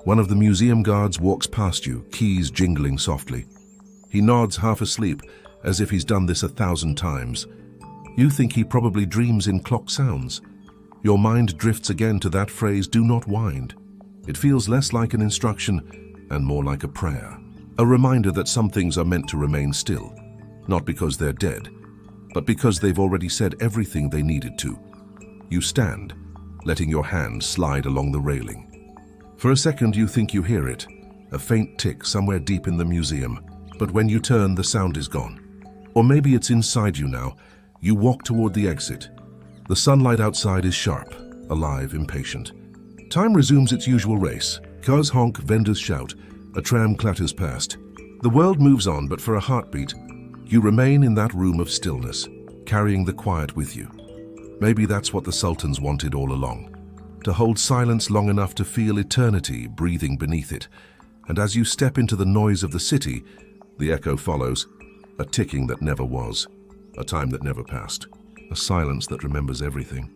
One of the museum guards walks past you, keys jingling softly. He nods half asleep, as if he's done this 1,000 times. You think he probably dreams in clock sounds. Your mind drifts again to that phrase, do not wind. It feels less like an instruction and more like a prayer. A reminder that some things are meant to remain still, not because they're dead, but because they've already said everything they needed to. You stand, letting your hand slide along the railing. For a second you think you hear it, a faint tick somewhere deep in the museum, but when you turn, the sound is gone. Or maybe it's inside you now. You walk toward the exit. The sunlight outside is sharp, alive, impatient. Time resumes its usual race. Cars honk, vendors shout. A tram clatters past. The world moves on, but for a heartbeat, you remain in that room of stillness, carrying the quiet with you. Maybe that's what the Sultans wanted all along, to hold silence long enough to feel eternity breathing beneath it. And as you step into the noise of the city, the echo follows, a ticking that never was, a time that never passed, a silence that remembers everything.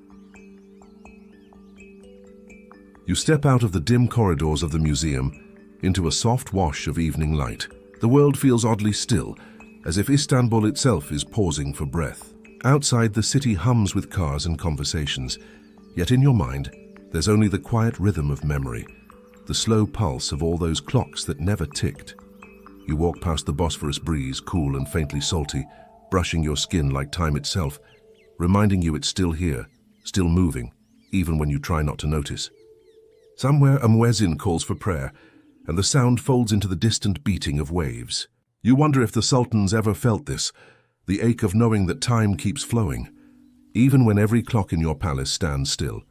You step out of the dim corridors of the museum into a soft wash of evening light. The world feels oddly still, as if Istanbul itself is pausing for breath. Outside, the city hums with cars and conversations, yet in your mind, there's only the quiet rhythm of memory, the slow pulse of all those clocks that never ticked. You walk past the Bosphorus breeze, cool and faintly salty, brushing your skin like time itself, reminding you it's still here, still moving, even when you try not to notice. Somewhere a muezzin calls for prayer, and the sound folds into the distant beating of waves. You wonder if the sultans ever felt this, the ache of knowing that time keeps flowing, even when every clock in your palace stands still.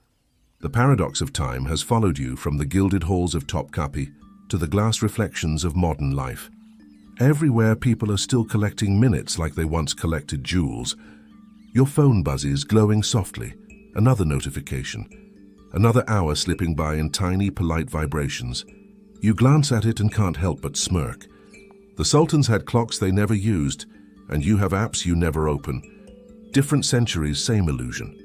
The paradox of time has followed you from the gilded halls of Topkapi to the glass reflections of modern life. Everywhere people are still collecting minutes like they once collected jewels. Your phone buzzes, glowing softly. Another notification. Another hour slipping by in tiny, polite vibrations. You glance at it and can't help but smirk. The sultans had clocks they never used, and you have apps you never open. Different centuries, same illusion.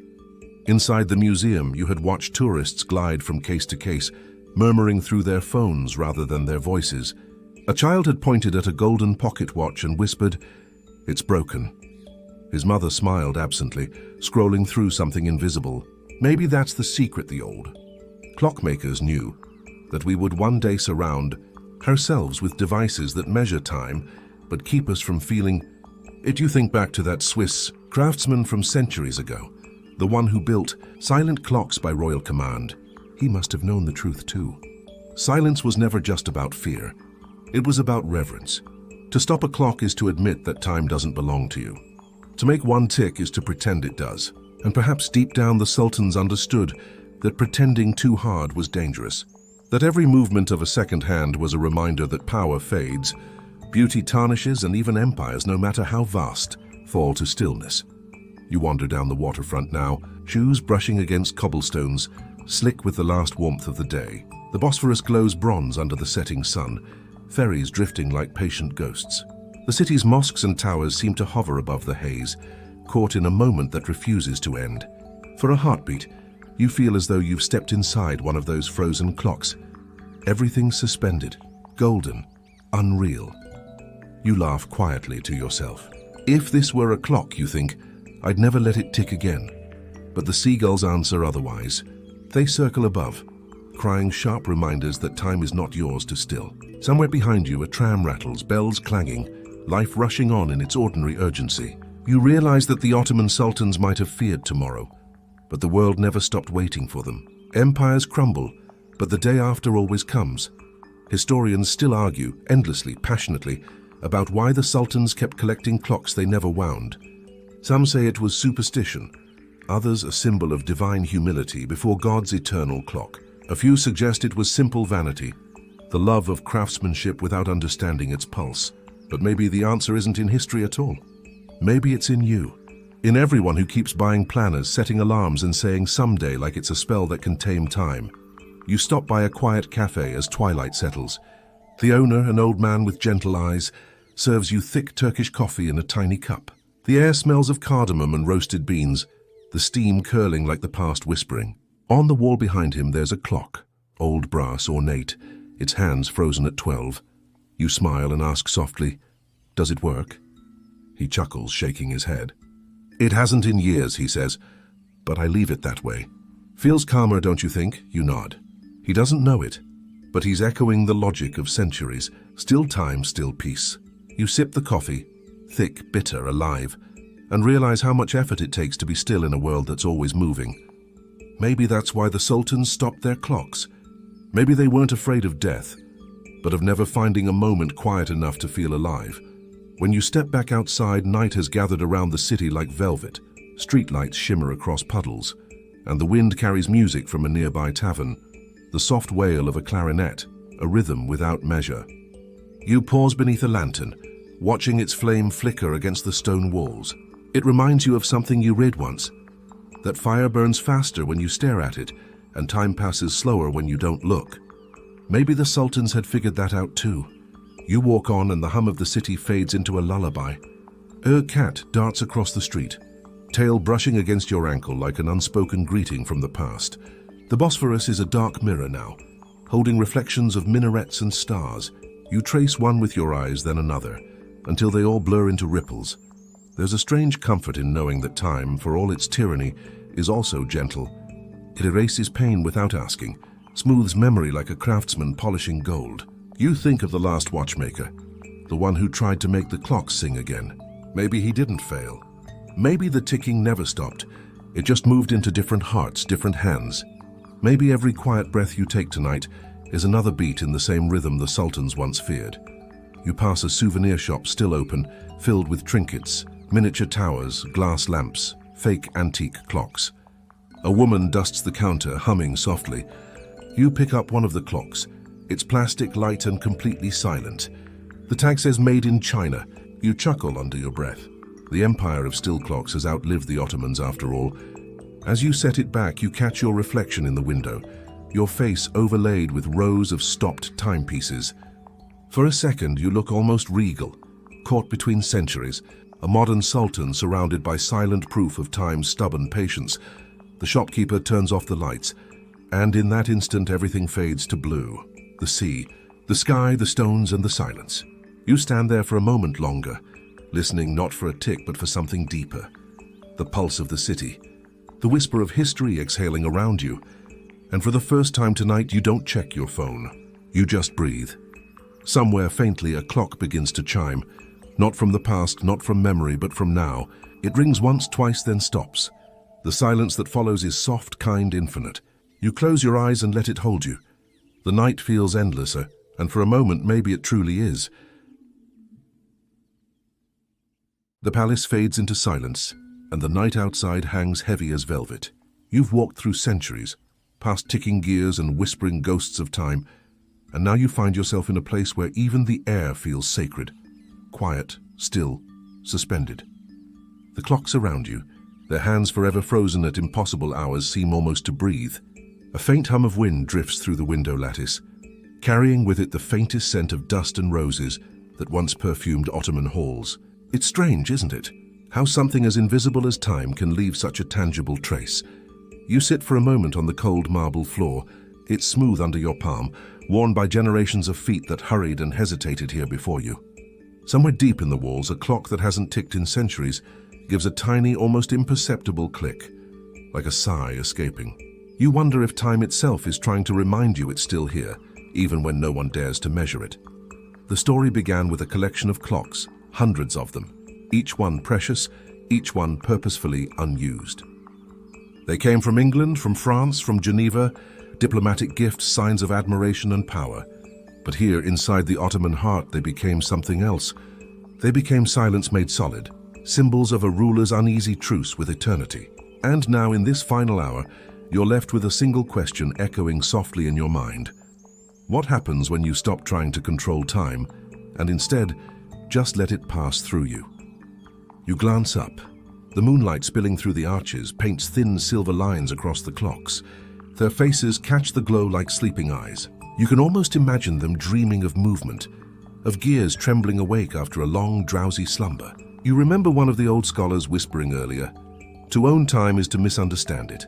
Inside the museum, you had watched tourists glide from case to case, murmuring through their phones rather than their voices. A child had pointed at a golden pocket watch and whispered, "It's broken." His mother smiled absently, scrolling through something invisible. Maybe that's the secret, the old clockmakers knew, that we would one day surround ourselves with devices that measure time, but keep us from feeling it. You think back to that Swiss craftsman from centuries ago, the one who built silent clocks by royal command. He must have known the truth too. Silence was never just about fear. It was about reverence. To stop a clock is to admit that time doesn't belong to you. To make one tick is to pretend it does. And perhaps deep down the sultans understood that pretending too hard was dangerous. That every movement of a second hand was a reminder that power fades, beauty tarnishes, and even empires, no matter how vast, fall to stillness. You wander down the waterfront now, shoes brushing against cobblestones, slick with the last warmth of the day. The Bosphorus glows bronze under the setting sun, ferries drifting like patient ghosts. The city's mosques and towers seem to hover above the haze, caught in a moment that refuses to end. For a heartbeat, you feel as though you've stepped inside one of those frozen clocks. Everything suspended, golden, unreal. You laugh quietly to yourself. If this were a clock, you think, I'd never let it tick again. But the seagulls answer otherwise. They circle above, crying sharp reminders that time is not yours to still. Somewhere behind you, a tram rattles, bells clanging, life rushing on in its ordinary urgency. You realize that the Ottoman Sultans might have feared tomorrow, but the world never stopped waiting for them. Empires crumble, but the day after always comes. Historians still argue, endlessly, passionately, about why the sultans kept collecting clocks they never wound. Some say it was superstition, others a symbol of divine humility before God's eternal clock. A few suggest it was simple vanity, the love of craftsmanship without understanding its pulse. But maybe the answer isn't in history at all. Maybe it's in you. In everyone who keeps buying planners, setting alarms and saying someday like it's a spell that can tame time. You stop by a quiet cafe as twilight settles. The owner, an old man with gentle eyes, serves you thick Turkish coffee in a tiny cup. The air smells of cardamom and roasted beans, the steam curling like the past whispering. On the wall behind him there's a clock, old brass, ornate, its hands frozen at 12. You smile and ask softly, "Does it work?" He chuckles, shaking his head. "It hasn't in years," he says, "but I leave it that way." Feels calmer, don't you think? You nod. He doesn't know it, but he's echoing the logic of centuries. Still time, still peace. You sip the coffee, thick, bitter, alive, and realize how much effort it takes to be still in a world that's always moving. Maybe that's why the sultans stopped their clocks. Maybe they weren't afraid of death, but of never finding a moment quiet enough to feel alive. When you step back outside, night has gathered around the city like velvet. Streetlights shimmer across puddles, and the wind carries music from a nearby tavern, the soft wail of a clarinet, a rhythm without measure. You pause beneath a lantern, watching its flame flicker against the stone walls. It reminds you of something you read once, that fire burns faster when you stare at it, and time passes slower when you don't look. Maybe the sultans had figured that out too. You walk on and the hum of the city fades into a lullaby. A cat darts across the street, tail brushing against your ankle like an unspoken greeting from the past. The Bosphorus is a dark mirror now, holding reflections of minarets and stars. You trace one with your eyes, then another, until they all blur into ripples. There's a strange comfort in knowing that time, for all its tyranny, is also gentle. It erases pain without asking, smooths memory like a craftsman polishing gold. You think of the last watchmaker, the one who tried to make the clocks sing again. Maybe he didn't fail. Maybe the ticking never stopped. It just moved into different hearts, different hands. Maybe every quiet breath you take tonight is another beat in the same rhythm the Sultans once feared. You pass a souvenir shop still open, filled with trinkets, miniature towers, glass lamps, fake antique clocks. A woman dusts the counter, humming softly. You pick up one of the clocks. It's plastic, light, and completely silent. The tag says "Made in China." You chuckle under your breath. The empire of still clocks has outlived the Ottomans after all. As you set it back, you catch your reflection in the window, your face overlaid with rows of stopped timepieces. For a second, you look almost regal, caught between centuries, a modern sultan surrounded by silent proof of time's stubborn patience. The shopkeeper turns off the lights, and in that instant everything fades to blue. The sea, the sky, the stones, and the silence. You stand there for a moment longer, listening not for a tick but for something deeper. The pulse of the city, the whisper of history exhaling around you. And for the first time tonight, you don't check your phone. You just breathe. Somewhere faintly a clock begins to chime, not from the past, not from memory, but from now. It rings once, twice, then stops. The silence that follows is soft, kind, infinite. You close your eyes and let it hold you. The night feels endlesser, and for a moment maybe it truly is. The palace fades into silence, and the night outside hangs heavy as velvet. You've walked through centuries, past ticking gears and whispering ghosts of time, and now you find yourself in a place where even the air feels sacred. Quiet, still, suspended. The clocks around you, their hands forever frozen at impossible hours, seem almost to breathe. A faint hum of wind drifts through the window lattice, carrying with it the faintest scent of dust and roses that once perfumed Ottoman halls. It's strange, isn't it? How something as invisible as time can leave such a tangible trace. You sit for a moment on the cold marble floor. It's smooth under your palm, worn by generations of feet that hurried and hesitated here before you. Somewhere deep in the walls, a clock that hasn't ticked in centuries gives a tiny, almost imperceptible click, like a sigh escaping. You wonder if time itself is trying to remind you it's still here, even when no one dares to measure it. The story began with a collection of clocks, hundreds of them, each one precious, each one purposefully unused. They came from England, from France, from Geneva, diplomatic gifts, signs of admiration and power. But here, inside the Ottoman heart, they became something else. They became silence made solid, symbols of a ruler's uneasy truce with eternity. And now, in this final hour, you're left with a single question echoing softly in your mind. What happens when you stop trying to control time, and instead, just let it pass through you? You glance up. The moonlight spilling through the arches paints thin silver lines across the clocks. Their faces catch the glow like sleeping eyes. You can almost imagine them dreaming of movement, of gears trembling awake after a long, drowsy slumber. You remember one of the old scholars whispering earlier, "To own time is to misunderstand it."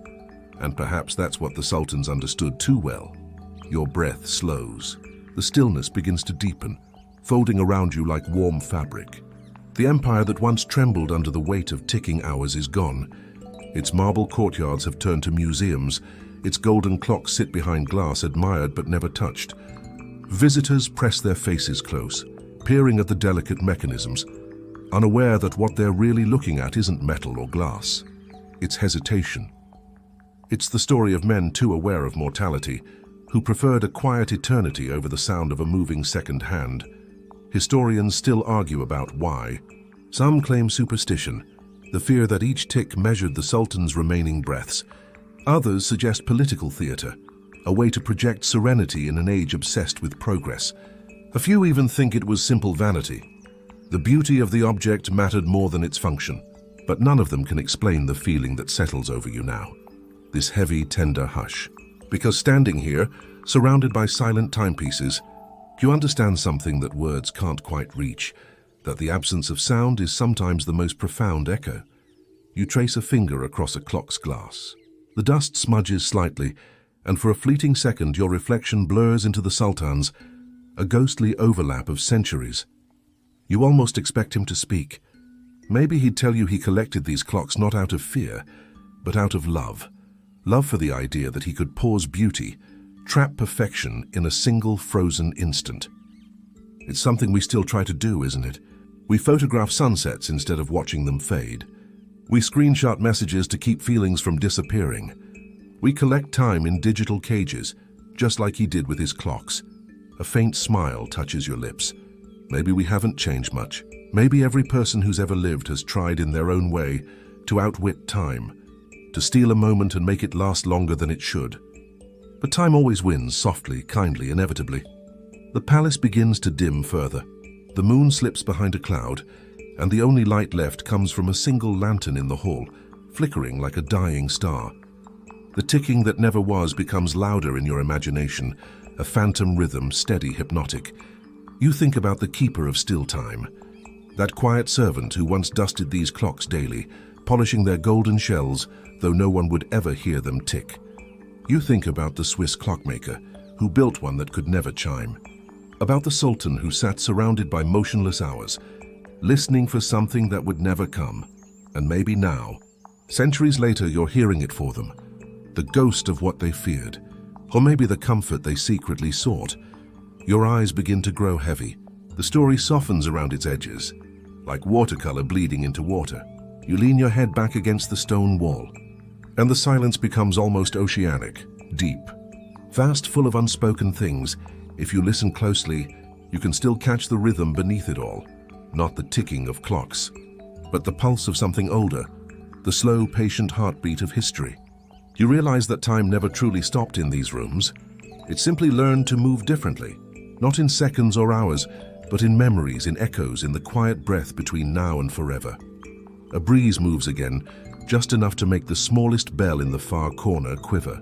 And perhaps that's what the Sultans understood too well. Your breath slows. The stillness begins to deepen, folding around you like warm fabric. The empire that once trembled under the weight of ticking hours is gone. Its marble courtyards have turned to museums. Its golden clocks sit behind glass, admired but never touched. Visitors press their faces close, peering at the delicate mechanisms, unaware that what they're really looking at isn't metal or glass. It's hesitation. It's the story of men too aware of mortality, who preferred a quiet eternity over the sound of a moving second hand. Historians still argue about why. Some claim superstition, the fear that each tick measured the Sultan's remaining breaths. Others suggest political theater, a way to project serenity in an age obsessed with progress. A few even think it was simple vanity. The beauty of the object mattered more than its function, but none of them can explain the feeling that settles over you now. This heavy, tender hush. Because standing here, surrounded by silent timepieces, you understand something that words can't quite reach, that the absence of sound is sometimes the most profound echo. You trace a finger across a clock's glass. The dust smudges slightly, and for a fleeting second your reflection blurs into the Sultan's, a ghostly overlap of centuries. You almost expect him to speak. Maybe he'd tell you he collected these clocks not out of fear, but out of love. Love for the idea that he could pause beauty, trap perfection in a single frozen instant. It's something we still try to do, isn't it? We photograph sunsets instead of watching them fade. We screenshot messages to keep feelings from disappearing. We collect time in digital cages, just like he did with his clocks. A faint smile touches your lips. Maybe we haven't changed much. Maybe every person who's ever lived has tried in their own way to outwit time, to steal a moment and make it last longer than it should. But time always wins, softly, kindly, inevitably. The palace begins to dim further. The moon slips behind a cloud, and the only light left comes from a single lantern in the hall, flickering like a dying star. The ticking that never was becomes louder in your imagination, a phantom rhythm, steady, hypnotic. You think about the keeper of still time, that quiet servant who once dusted these clocks daily, polishing their golden shells, though no one would ever hear them tick. You think about the Swiss clockmaker, who built one that could never chime. About the Sultan who sat surrounded by motionless hours, listening for something that would never come. And maybe now, centuries later, you're hearing it for them. The ghost of what they feared, or maybe the comfort they secretly sought. Your eyes begin to grow heavy. The story softens around its edges, like watercolor bleeding into water. You lean your head back against the stone wall, and the silence becomes almost oceanic, deep, vast, full of unspoken things. If you listen closely, you can still catch the rhythm beneath it all, not the ticking of clocks, but the pulse of something older, the slow, patient heartbeat of history. You realize that time never truly stopped in these rooms. It simply learned to move differently, not in seconds or hours, but in memories, in echoes, in the quiet breath between now and forever. A breeze moves again, just enough to make the smallest bell in the far corner quiver.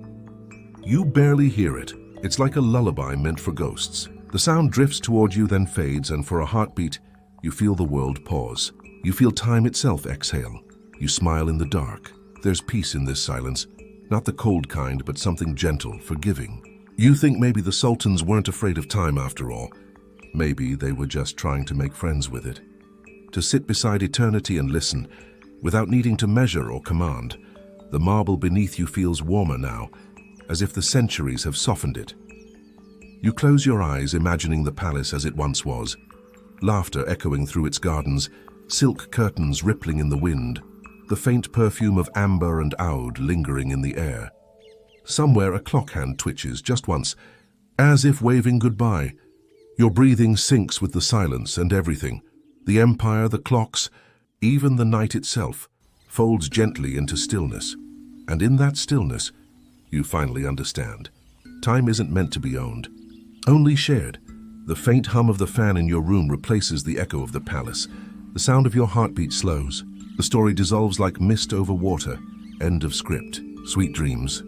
You barely hear it. It's like a lullaby meant for ghosts. The sound drifts toward you, then fades, and for a heartbeat, you feel the world pause. You feel time itself exhale. You smile in the dark. There's peace in this silence. Not the cold kind, but something gentle, forgiving. You think maybe the Sultans weren't afraid of time after all. Maybe they were just trying to make friends with it. To sit beside eternity and listen, without needing to measure or command. The marble beneath you feels warmer now, as if the centuries have softened it. You close your eyes, imagining the palace as it once was. Laughter echoing through its gardens, silk curtains rippling in the wind, the faint perfume of amber and oud lingering in the air. Somewhere a clock hand twitches just once, as if waving goodbye. Your breathing sinks with the silence, and everything, the empire, the clocks, even the night itself, folds gently into stillness. And in that stillness, you finally understand. Time isn't meant to be owned, only shared. The faint hum of the fan in your room replaces the echo of the palace. The sound of your heartbeat slows. The story dissolves like mist over water. End of script. Sweet dreams.